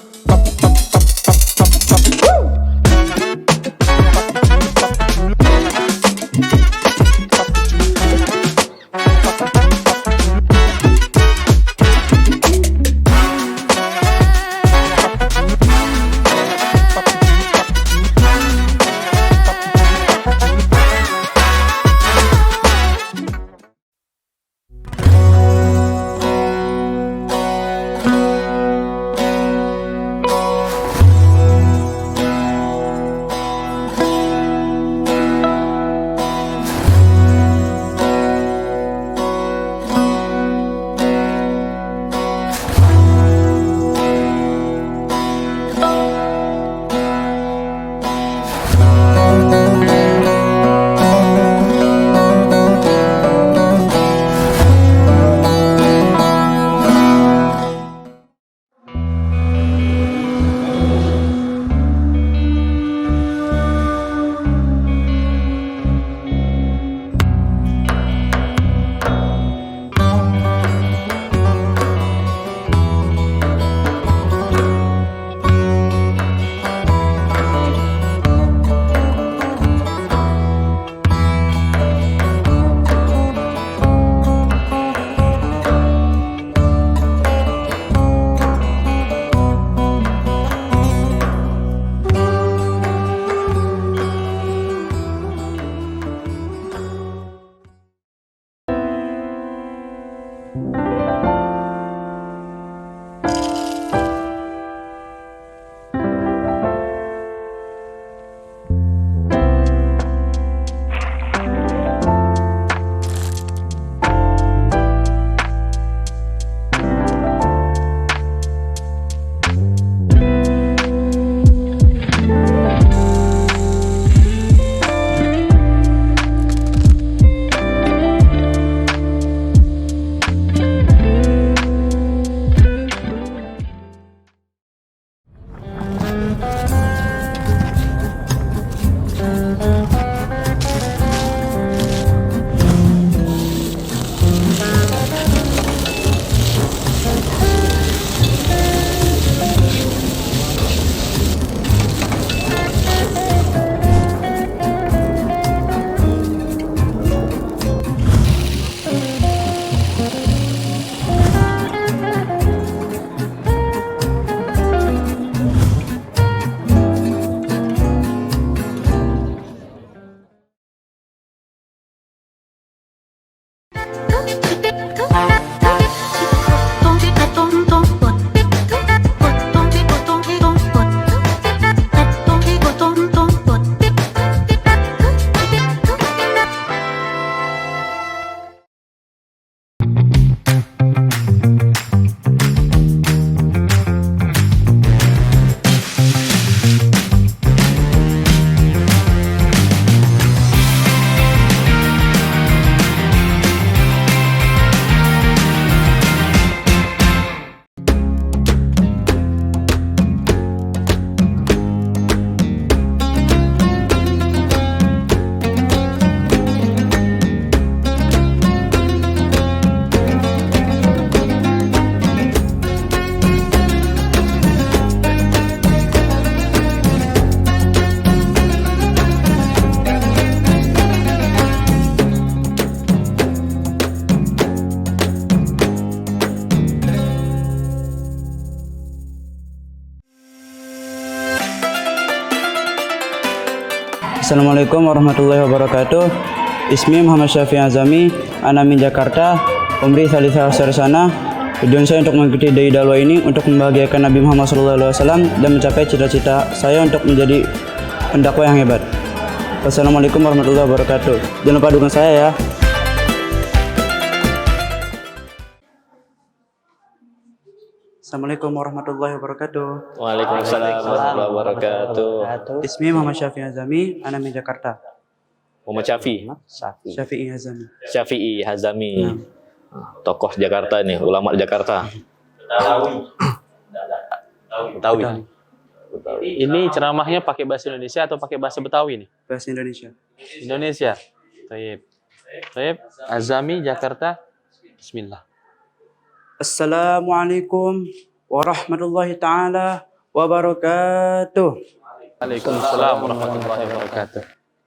Assalamualaikum warahmatullahi wabarakatuh. Ismi Muhammad Syafi'i Azami, ana min Jakarta, umri Salisa Sarsana. Tujuan saya untuk mengikuti Dai Dalwa ini untuk membahagiakan Nabi Muhammad SAW dan mencapai cita-cita saya untuk menjadi pendakwah yang hebat. Wassalamualaikum warahmatullahi wabarakatuh. Jangan lupa dukung saya ya. Assalamualaikum warahmatullahi wabarakatuh. Waalaikumsalam warahmatullahi wabarakatuh. Ismi Muhammad Syafi'i Azami, ana min Jakarta. Muhammad Syafi'i Azami. Syafi'i Hazami. Tokoh Jakarta nih, ulama Jakarta. Betawi. Ini ceramahnya pakai bahasa Indonesia atau pakai bahasa Betawi nih? Bahasa Indonesia. Indonesia. Taib. Azami Jakarta. Bismillah. Assalamualaikum warahmatullahi ta'ala wabarakatuh. Waalaikumsalam warahmatullahi wabarakatuh.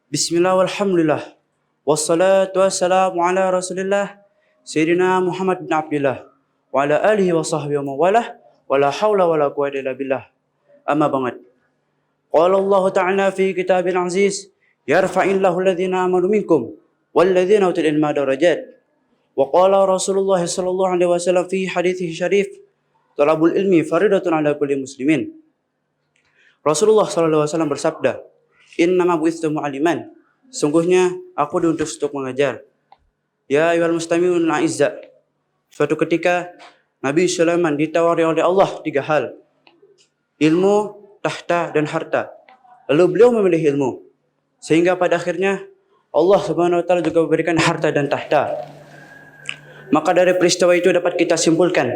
Bismillah walhamdulillah. Wassalatu wassalamu ala rasulillah Sayyidina Muhammad bin Abdullah wa ala alihi wa sahbihi wa mawalah wa la hawla wa la quwwata illa billah. Amma ba'd. Qala Allah ta'ala fi kitabil aziz yarfa'illahu alladhina amanu minkum walladhina utul ilma darajat. وقال رسول الله صلى الله عليه وسلم في حديثه الشريف طلب العلم فريضة على كل مسلمين. Rasulullah sallallahu alaihi wasallam bersabda, "Innama bu'itsu mu'alliman." Sungguhnya aku diutus untuk mengajar. Ya ayyuhal mustami'un a'izza. Suatu ketika Nabi Sulaiman ditawari oleh Allah 3 hal. Ilmu, tahta dan harta. Lalu beliau memilih ilmu. Sehingga pada akhirnya Allah Subhanahu wa taala juga memberikan harta dan tahta. Maka dari peristiwa itu dapat kita simpulkan,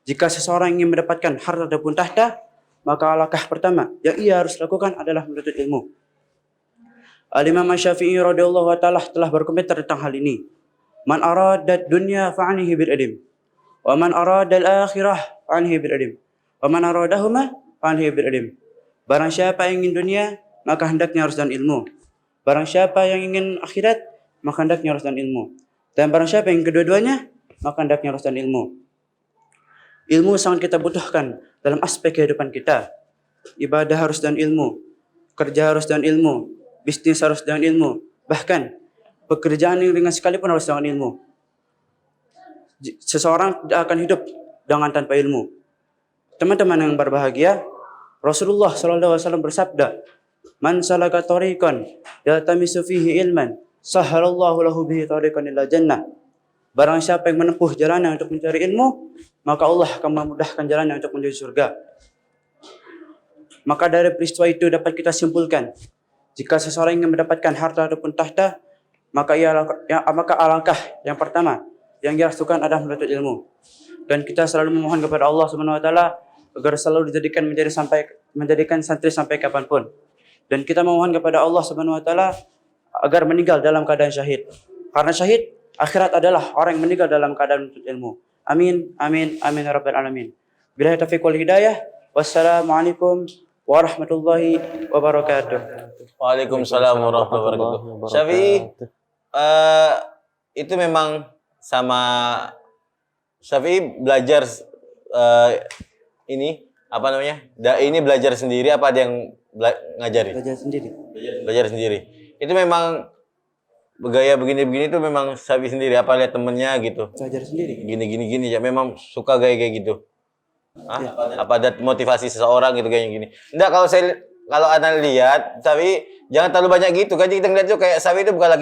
jika seseorang ingin mendapatkan harta ataupun tahta, maka langkah pertama yang ia harus lakukan adalah menuntut ilmu. Al-Imam Syafi'i radhiyallahu ta'ala telah berkomentar tentang hal ini. Man arada dunya fa'anihi bil ilm, wa man arada al-akhirah fa'anihi bil ilm, wa man aradahuma fa'anihi bil ilm. Barang siapa yang ingin dunia, maka hendaknya harus dengan ilmu. Barang siapa yang ingin akhirat, maka hendaknya harus dengan ilmu. Dan barang siapa yang kedua-duanya, maka hendaknya harus dengan ilmu. Ilmu sangat kita butuhkan dalam aspek kehidupan kita. Ibadah harus dengan ilmu, kerja harus dengan ilmu, bisnis harus dengan ilmu. Bahkan pekerjaan yang ringan sekalipun harus dengan ilmu. Seseorang tidak akan hidup dengan tanpa ilmu. Teman-teman yang berbahagia, Rasulullah SAW bersabda, "Man salaka tariqan yaltamisu fihi ilman, sahhalallahu lahu bihi tariqan ila jannah." Barang siapa yang menempuh jalannya untuk mencari ilmu, maka Allah akan memudahkan jalannya untuk menuju surga. Maka dari peristiwa itu dapat kita simpulkan, jika seseorang ingin mendapatkan harta ataupun tahta, maka alangkah yang pertama yang dia lakukan adalah menuntut ilmu. Dan kita selalu memohon kepada Allah Subhanahu wa taala agar selalu dijadikan menjadikan santri sampai kapanpun. Dan kita memohon kepada Allah Subhanahu wa taala agar meninggal dalam keadaan syahid. Karena syahid akhirat adalah orang yang meninggal dalam keadaan menuntut ilmu. Amin, amin, amin ya rabbal alamin. Billahi taufiq wal hidayah. Wassalamualaikum warahmatullahi wabarakatuh. Waalaikumsalam warahmatullahi wabarakatuh. Syafi'i, itu memang sama Syafi'i belajar ini apa namanya? Ini belajar sendiri apa ada yang ngajari? Belajar sendiri. Belajar sendiri. Itu memang gaya begini-begini itu memang Syafi'i sendiri apa lihat temennya gitu? Belajar sendiri. Gini ya memang suka gaya gitu. Hah? Ya. Apa ada motivasi seseorang gitu kayak gini? Enggak, kalau Anda lihat, tapi jangan terlalu banyak gitu kan, kita ngeliat tuh kayak Syafi'i itu bukan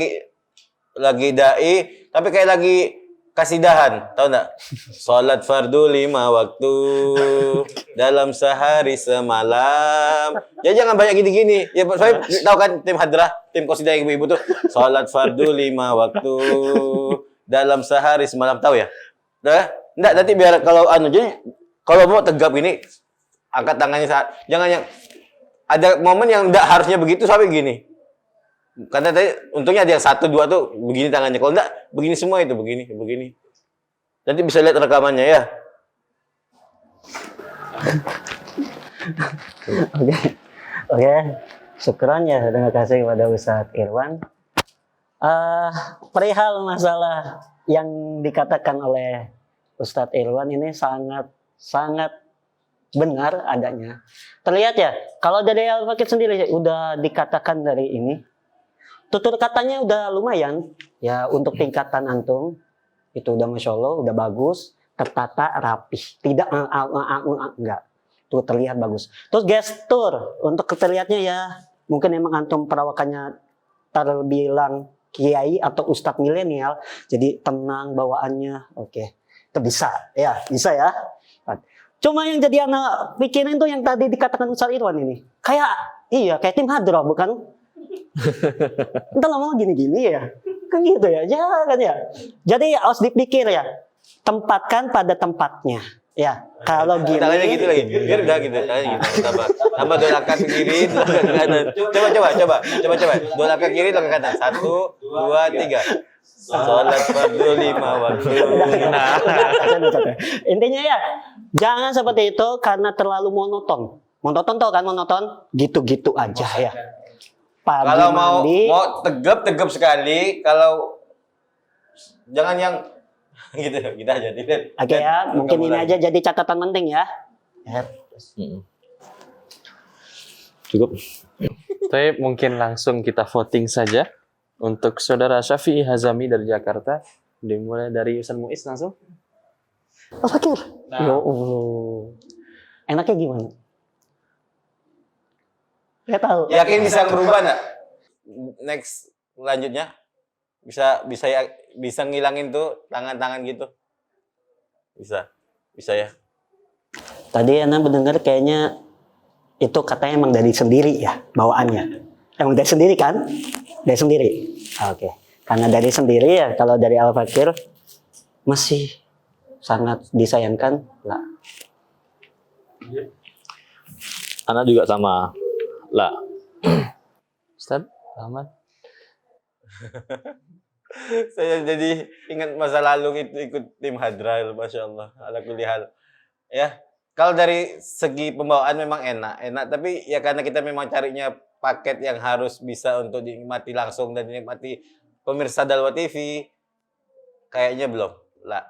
lagi dai, tapi kayak lagi kasidahan, tahu enggak? Salat fardu 5 waktu dalam sehari semalam. Ya jangan banyak gini-gini. Ya saya tahu kan tim hadrah, tim qasidah ibu-ibu tuh salat fardu 5 waktu dalam sehari semalam, tahu ya? Udah? Enggak, nanti biar kalau jadi kalau mau tegap gini, angkat tangannya saat jangan yang ada momen yang enggak harusnya begitu sampai gini. Karena tadi untungnya ada yang 1, 2 tuh begini tangannya. Kalau enggak begini semua itu begini. Nanti bisa lihat rekamannya ya. Oke. Syukran ya, terima kasih kepada Ustadz Irwan. Perihal masalah yang dikatakan oleh Ustadz Irwan ini sangat benar adanya. Terlihat ya, kalau dari Al-Fakir sendiri udah dikatakan dari ini, tutur katanya udah lumayan. Ya untuk tingkatan antum itu udah masya Allah, udah bagus, tertata, rapih, tidak enggak. Tuh terlihat bagus. Terus gestur untuk terlihatnya ya mungkin emang antum perawakannya terbilang kiai atau ustadz milenial, jadi tenang bawaannya, oke. Itu bisa ya. Cuma yang jadi anak pikirin tuh yang tadi dikatakan Ustaz Irwan ini, kayak tim hadroh bukan? Entar lama gini-gini ya, kan gitu ya, jangan ya. Jadi harus dipikir ya, tempatkan pada tempatnya. Ya, kalau gini. Tangannya gitu lagi. Biar udah gitu. Tangannya gitu. Tambah 2 langkah ke kiri, 2 langkah ke kanan. Coba. 2 langkah kiri, 2 langkah kanan. 1, 2, 3. Salat fardu 5 waktu. Nah, intinya ya, jangan seperti itu karena terlalu monoton. Monoton tau kan monoton? Gitu-gitu aja ya. Pagi Kalau mau mandi, tegap sekali, kalau jangan yang gitu aja. oke ya, mungkin ini aja jadi catatan penting ya. Cukup. Tapi mungkin langsung kita voting saja untuk saudara Syafi'i Hazami dari Jakarta. Dimulai dari Ustaz Muiz langsung. Fakir. Ya Allah. Enaknya gimana? Gak tahu. Yakin bisa merubah nggak? Next lanjutnya bisa ngilangin tuh tangan-tangan gitu. Bisa ya. Tadi Ana mendengar kayaknya itu katanya emang dari sendiri ya bawaannya. Emang dari sendiri kan? Dari sendiri. Oke. Karena dari sendiri ya kalau dari Al-Fakir masih sangat disayangkan lah. Anak juga sama lah. Ustaz Ahmad. Saya jadi ingat masa lalu itu ikut tim Hadrail, Masya Allah, ala kulli hal. Ya, kalau dari segi pembawaan memang enak, tapi ya karena kita memang carinya paket yang harus bisa untuk dinikmati langsung dan dinikmati pemirsa Dalwa TV, kayaknya belum lah.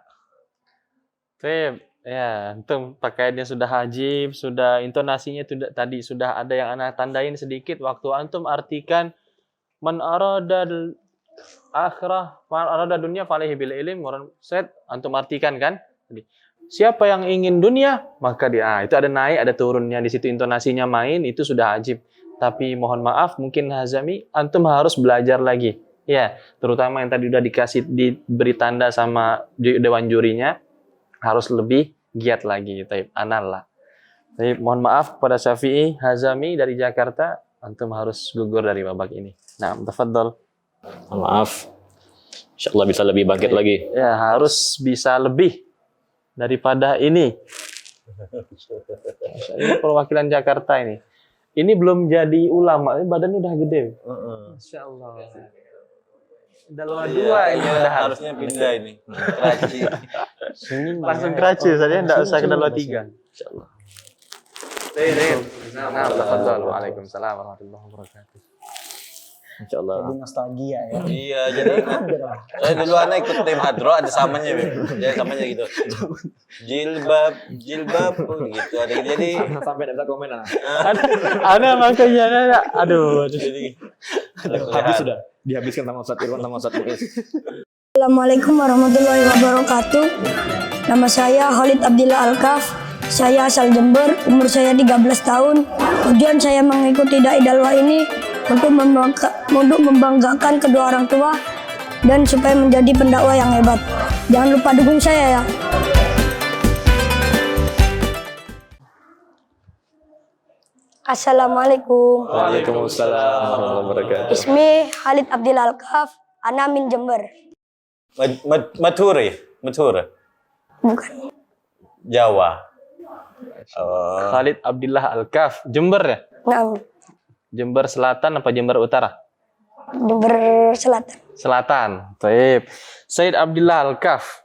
Tip, ya, antum pakaiannya sudah ajib, sudah intonasinya tadi sudah ada yang anak tandain sedikit waktu antum artikan man aradal akhirah man arada dunya falaihi bil ilm, set antum artikan kan? Jadi, siapa yang ingin dunia maka dia itu ada naik ada turunnya di situ intonasinya main itu sudah ajib. Tapi mohon maaf mungkin Hazami antum harus belajar lagi. Ya, terutama yang tadi udah diberi tanda sama dewan jurinya harus lebih giat lagi. Taib anal lah. Taib mohon maaf kepada Syafi'i Hazami dari Jakarta, antum harus gugur dari babak ini. Nah, tafadhol. Maaf. Insyaallah bisa lebih bangkit lagi. Ya, harus bisa lebih daripada ini. Ini perwakilan Jakarta ini. Ini belum jadi ulama, ini badan udah gede. Masya Allah. Dalwa 2 ini udah harusnya pindah ini. Keraci. Langsung keraci saja, enggak usah ke Dalwa 3. Insyaallah. Nah, tafadhol. Waalaikumsalam warahmatullahi wabarakatuh. Insyaallah. Jadi nostalgia ya. Iya, jadi saya dulu anak ikut tim Hadro ada samanya, jadi samanya gitu. Jilbab gitu ada jadi Sampai ada komen anak. Ada makanya aduh. Jadi Habis sudah dihabiskan sama Ustaz Irwan sama Ustaz Muiz. Assalamualaikum warahmatullahi wabarakatuh. Nama saya Khalid Abdillah Alkaf. Saya asal Jember, umur saya 13 tahun. Tujuan saya mengikuti Dai Dalwa ini untuk membanggakan kedua orang tua dan supaya menjadi pendakwah yang hebat. Jangan lupa dukung saya ya. Assalamualaikum. Waalaikumsalam warahmatullahi wabarakatuh. Ismi Khalid Abdillah Alkaf, ana min Jember. Mathur. Bukan. Jawa. Khalid Abdillah Alkaf, Jember ya? Nah, Jember Selatan apa Jember Utara? Jember Selatan. Selatan. Baik. Said Abdillah Alkaf.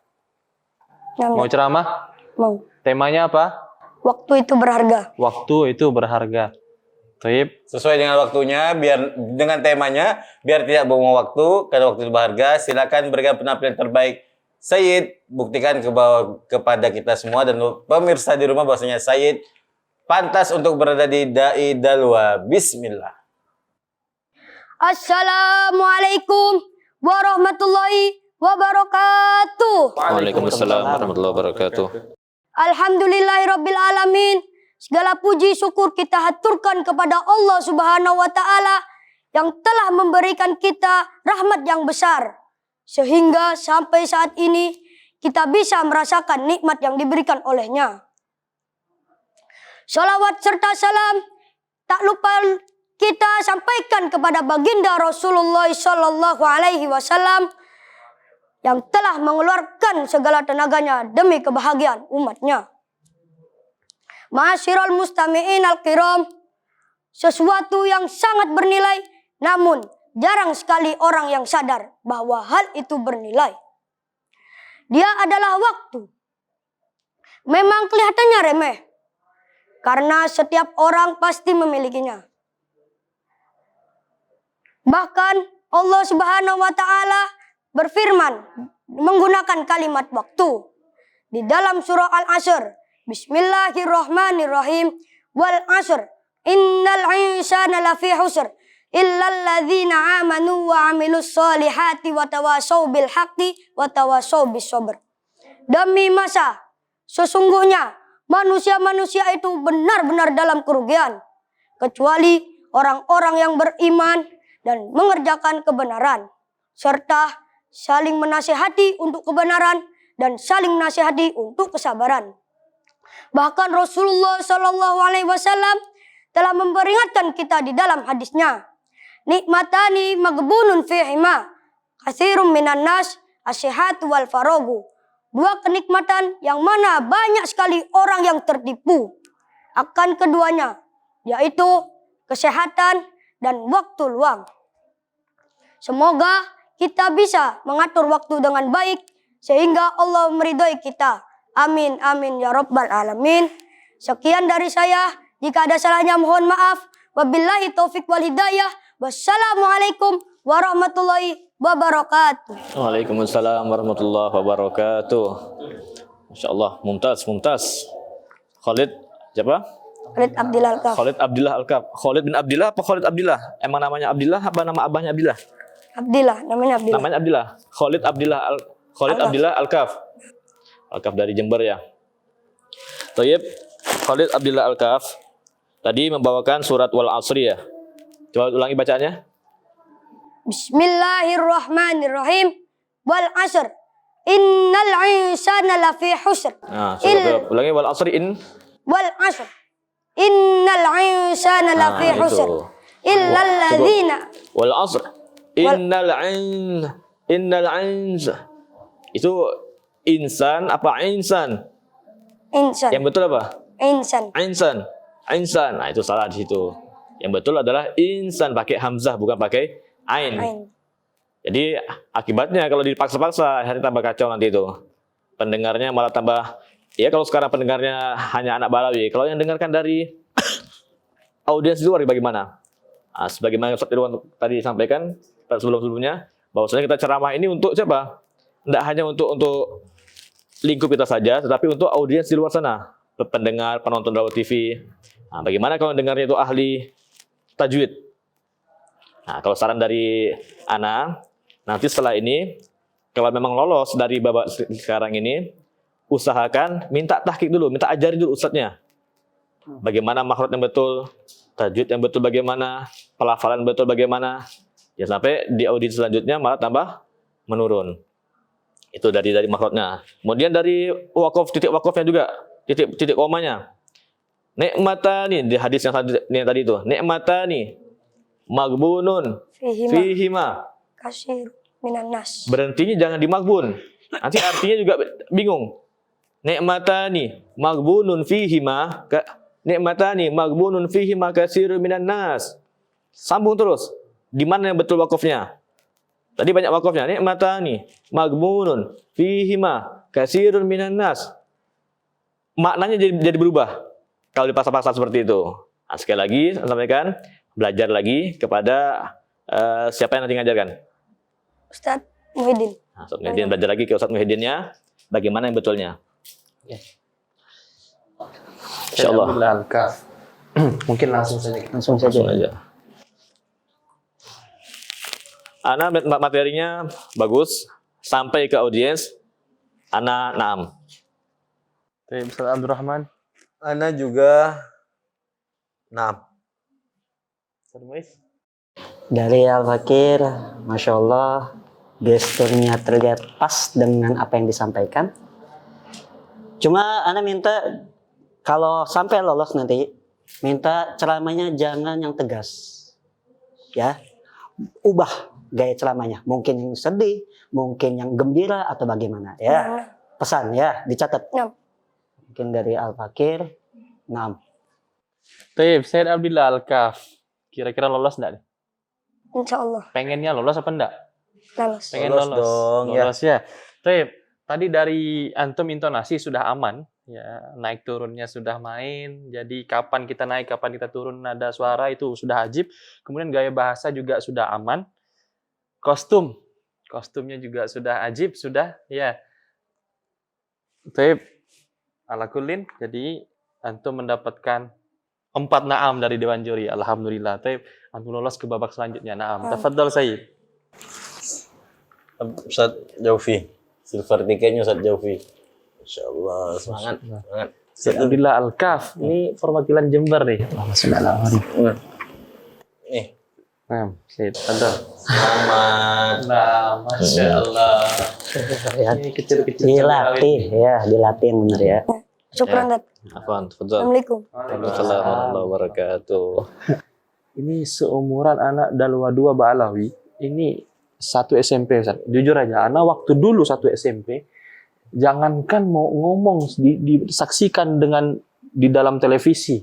Mau ceramah? Mau. Temanya apa? Waktu itu berharga. Waktu itu berharga. Baik. Sesuai dengan waktunya, biar dengan temanya, biar tidak buang waktu, karena waktu itu berharga. Silakan berikan penampilan terbaik. Sayyid, buktikan kepada kita semua dan pemirsa di rumah bahwasanya Sayyid pantas untuk berada di Dai Dalwa. Bismillah. Assalamualaikum warahmatullahi wabarakatuh. Waalaikumsalam warahmatullahi wabarakatuh. Alhamdulillahirabbil alamin. Segala puji syukur kita haturkan kepada Allah Subhanahu wa taala yang telah memberikan kita rahmat yang besar sehingga sampai saat ini kita bisa merasakan nikmat yang diberikan olehnya. Salawat serta salam tak lupa kita sampaikan kepada baginda Rasulullah Sallallahu Alaihi Wasallam yang telah mengeluarkan segala tenaganya demi kebahagiaan umatnya. Ma'asyiral mustami'in al-kiram, sesuatu yang sangat bernilai, namun jarang sekali orang yang sadar bahwa hal itu bernilai. Dia adalah waktu. Memang kelihatannya remeh, karena setiap orang pasti memilikinya. Bahkan Allah Subhanahu wa taala berfirman menggunakan kalimat waktu di dalam surah Al-Asr. Bismillahirrahmanirrahim. Wal 'asr innal 'insana lafi khusr illal ladzina amanu wa 'amilus solihati wa tawassaw bil haqqi wa tawassaw bis sabr. Demi masa, sesungguhnya manusia-manusia itu benar-benar dalam kerugian kecuali orang-orang yang beriman dan mengerjakan kebenaran, serta saling menasihati untuk kebenaran dan saling menasihati untuk kesabaran. Bahkan Rasulullah Sallallahu Alaihi Wasallam telah memperingatkan kita di dalam hadisnya, nikmatani magbunun fihima katsirum minan nas asyihatu wal farogu. Dua kenikmatan yang mana banyak sekali orang yang tertipu akan keduanya, yaitu kesehatan dan waktu luang. Semoga kita bisa mengatur waktu dengan baik sehingga Allah meridhai kita. Amin amin ya rabbal alamin. Sekian dari saya. Jika ada salahnya mohon maaf. Wabillahi taufik wal hidayah. Wassalamualaikum warahmatullahi wabarakatuh. Waalaikumsalam warahmatullahi wabarakatuh. Masya Allah, mumtaz. Khalid, siapa? Khalid Abdillah Al-Kaf. Khalid Abdillah Al-Kaf. Khalid bin Abdillah apa Khalid Abdillah? Emang namanya Abdillah apa nama abahnya Abdillah? Abdillah, namanya Abdillah. Namanya Abdillah. Khalid Abdillah Al-Kaf. Al-Kaf dari Jember ya. Thayyib, Khalid Abdillah Al-Kaf tadi membawakan surat Wal Asri ya. Coba ulangi bacaannya. Bismillahirrahmanirrahim. Wal asr innal insana lafi khusr. Nah, ulangi Wal Asri Wal asr innal insana lafi khusr illal ladzina. Wal asr innal itu insan apa insan? Insan. Yang betul apa? Insan. Nah, itu salah di situ. Yang betul adalah insan pakai hamzah bukan pakai ain. Jadi akibatnya kalau dipaksa-paksa hari tambah kacau nanti itu. Pendengarnya malah tambah, ya kalau sekarang pendengarnya hanya anak Balawi, kalau yang dengarkan dari audiens luar bagaimana? Nah, sebagaimana Ustaz Irwan tadi sampaikan sebelum-sebelumnya, bahwasanya kita ceramah ini untuk siapa? Tidak hanya untuk lingkup kita saja, tetapi untuk audiens di luar sana, pendengar, penonton Dakwah TV. Nah, bagaimana kalau dengarnya itu ahli tajwid? Nah, kalau saran dari Ana, nanti setelah ini, kalau memang lolos dari babak sekarang ini, usahakan minta tahqiq dulu, minta ajarin dulu ustadznya. Bagaimana makhraj yang betul, tajwid yang betul bagaimana, pelafalan betul bagaimana. Ya sampai di audisi selanjutnya malah tambah menurun. Itu dari makhrajnya. Kemudian dari wakaf, titik wakafnya juga, titik komanya. Nikmatani di hadis yang tadi itu, nikmatani magbunun fihima kasir minan nas. Berhentinya jangan di magbun. Nanti artinya juga bingung. Nikmatani magbunun fihima nikmatani magbunun fihima kasir minan nas. Sambung terus. Di mana yang betul wakafnya? Tadi banyak wakafnya. Nikmatani magbunun fihima kasirun minan nas. Maknanya jadi berubah kalau dipaksa-paksa seperti itu. Nah, sekali lagi saya sampaikan, belajar lagi kepada siapa yang nanti ngajarkan? Ustadz Muhyiddin. Nah, Ustadz Muhyiddin, belajar lagi ke Ustadz Muhyiddinnya, bagaimana yang betulnya. Insyaallah. Mungkin langsung saja. Langsung aja. Ana materinya bagus, sampai ke audiens, ana naam. Baik, Ustaz Abdurrahman. Ana juga naam. Ustaz Muiz. Dari Al-Fakir, Masya Allah, gesturnya terlihat pas dengan apa yang disampaikan. Cuma Ana minta, kalau sampai lolos nanti, minta ceramahnya jangan yang tegas. Ya, ubah gaya ceramahnya. Mungkin yang sedih, mungkin yang gembira, atau bagaimana. Ya, pesan ya, dicatat. Mungkin dari Al-Fakir, naam. Baik, Said Abdillah Al-Kaf. Kira-kira lolos enggak nih? Insya Allah. Pengennya lolos apa enggak? Lolos. Pengen Lolos lolos. dong, ya. Lolos ya. Baik, tadi dari antum intonasi sudah aman. Ya, naik turunnya sudah main. Jadi kapan kita naik, kapan kita turun nada suara itu sudah ajib. Kemudian gaya bahasa juga sudah aman. Kostumnya juga sudah ajib, sudah ya. Baik, ala kullin. Jadi antum mendapatkan 4 naam dari Dewan Juri. Alhamdulillah. Baik, antum lolos ke babak selanjutnya. Naam. Tafadhal Sayyid. Ustaz Jaufi. Silver tiketnya Ustaz Jaufi. Insyaallah, semangat. Said Abdillah Al-Kaf. Ini perwakilan Jember nih. Nih, Nah, Said. Ada. selamat. Nah, Masya Allah. Ini kecil-kecil. Dilatih ya, dilatih yang benar ya. Syukran, Dad. Afwan, tafadhal. Assalamualaikum. Waalaikumsalam warahmatullahi wabarakatuh. Ini seumuran anak Dalwa 2 Ba'alawi. Ini satu SMP, Ustaz. Jujur aja, anak waktu dulu satu SMP, jangankan mau ngomong, disaksikan dengan di dalam televisi,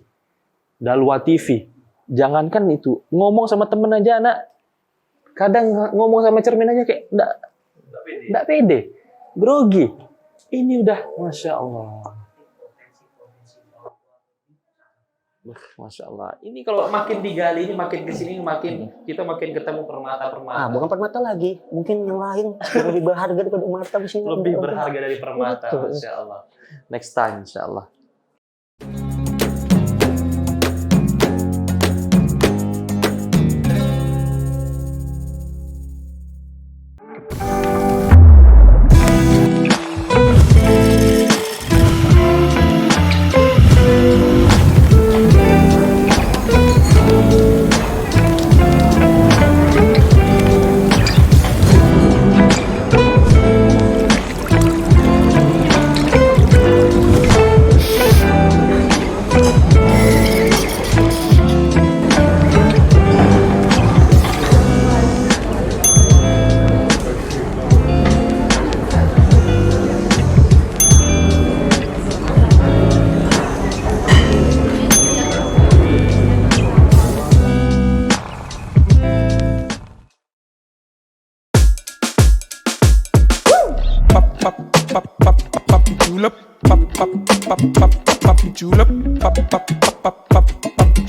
Dalwa TV. Jangankan itu, ngomong sama temen aja anak, kadang ngomong sama cermin aja kayak enggak pede. Grogi. Ini udah, Masya Allah. Masya Allah. Ini kalau makin digali, ini makin kesini, kita makin ketemu permata-permata. Bukan permata lagi, mungkin yang lain lebih berharga daripada permata di sini. Lebih berharga dari permata, Masya Allah. Next time, Insya Allah. julep, pop pop pop pop pop julep, pop pop pop pop pop julep, pop pop pop pop pop pop.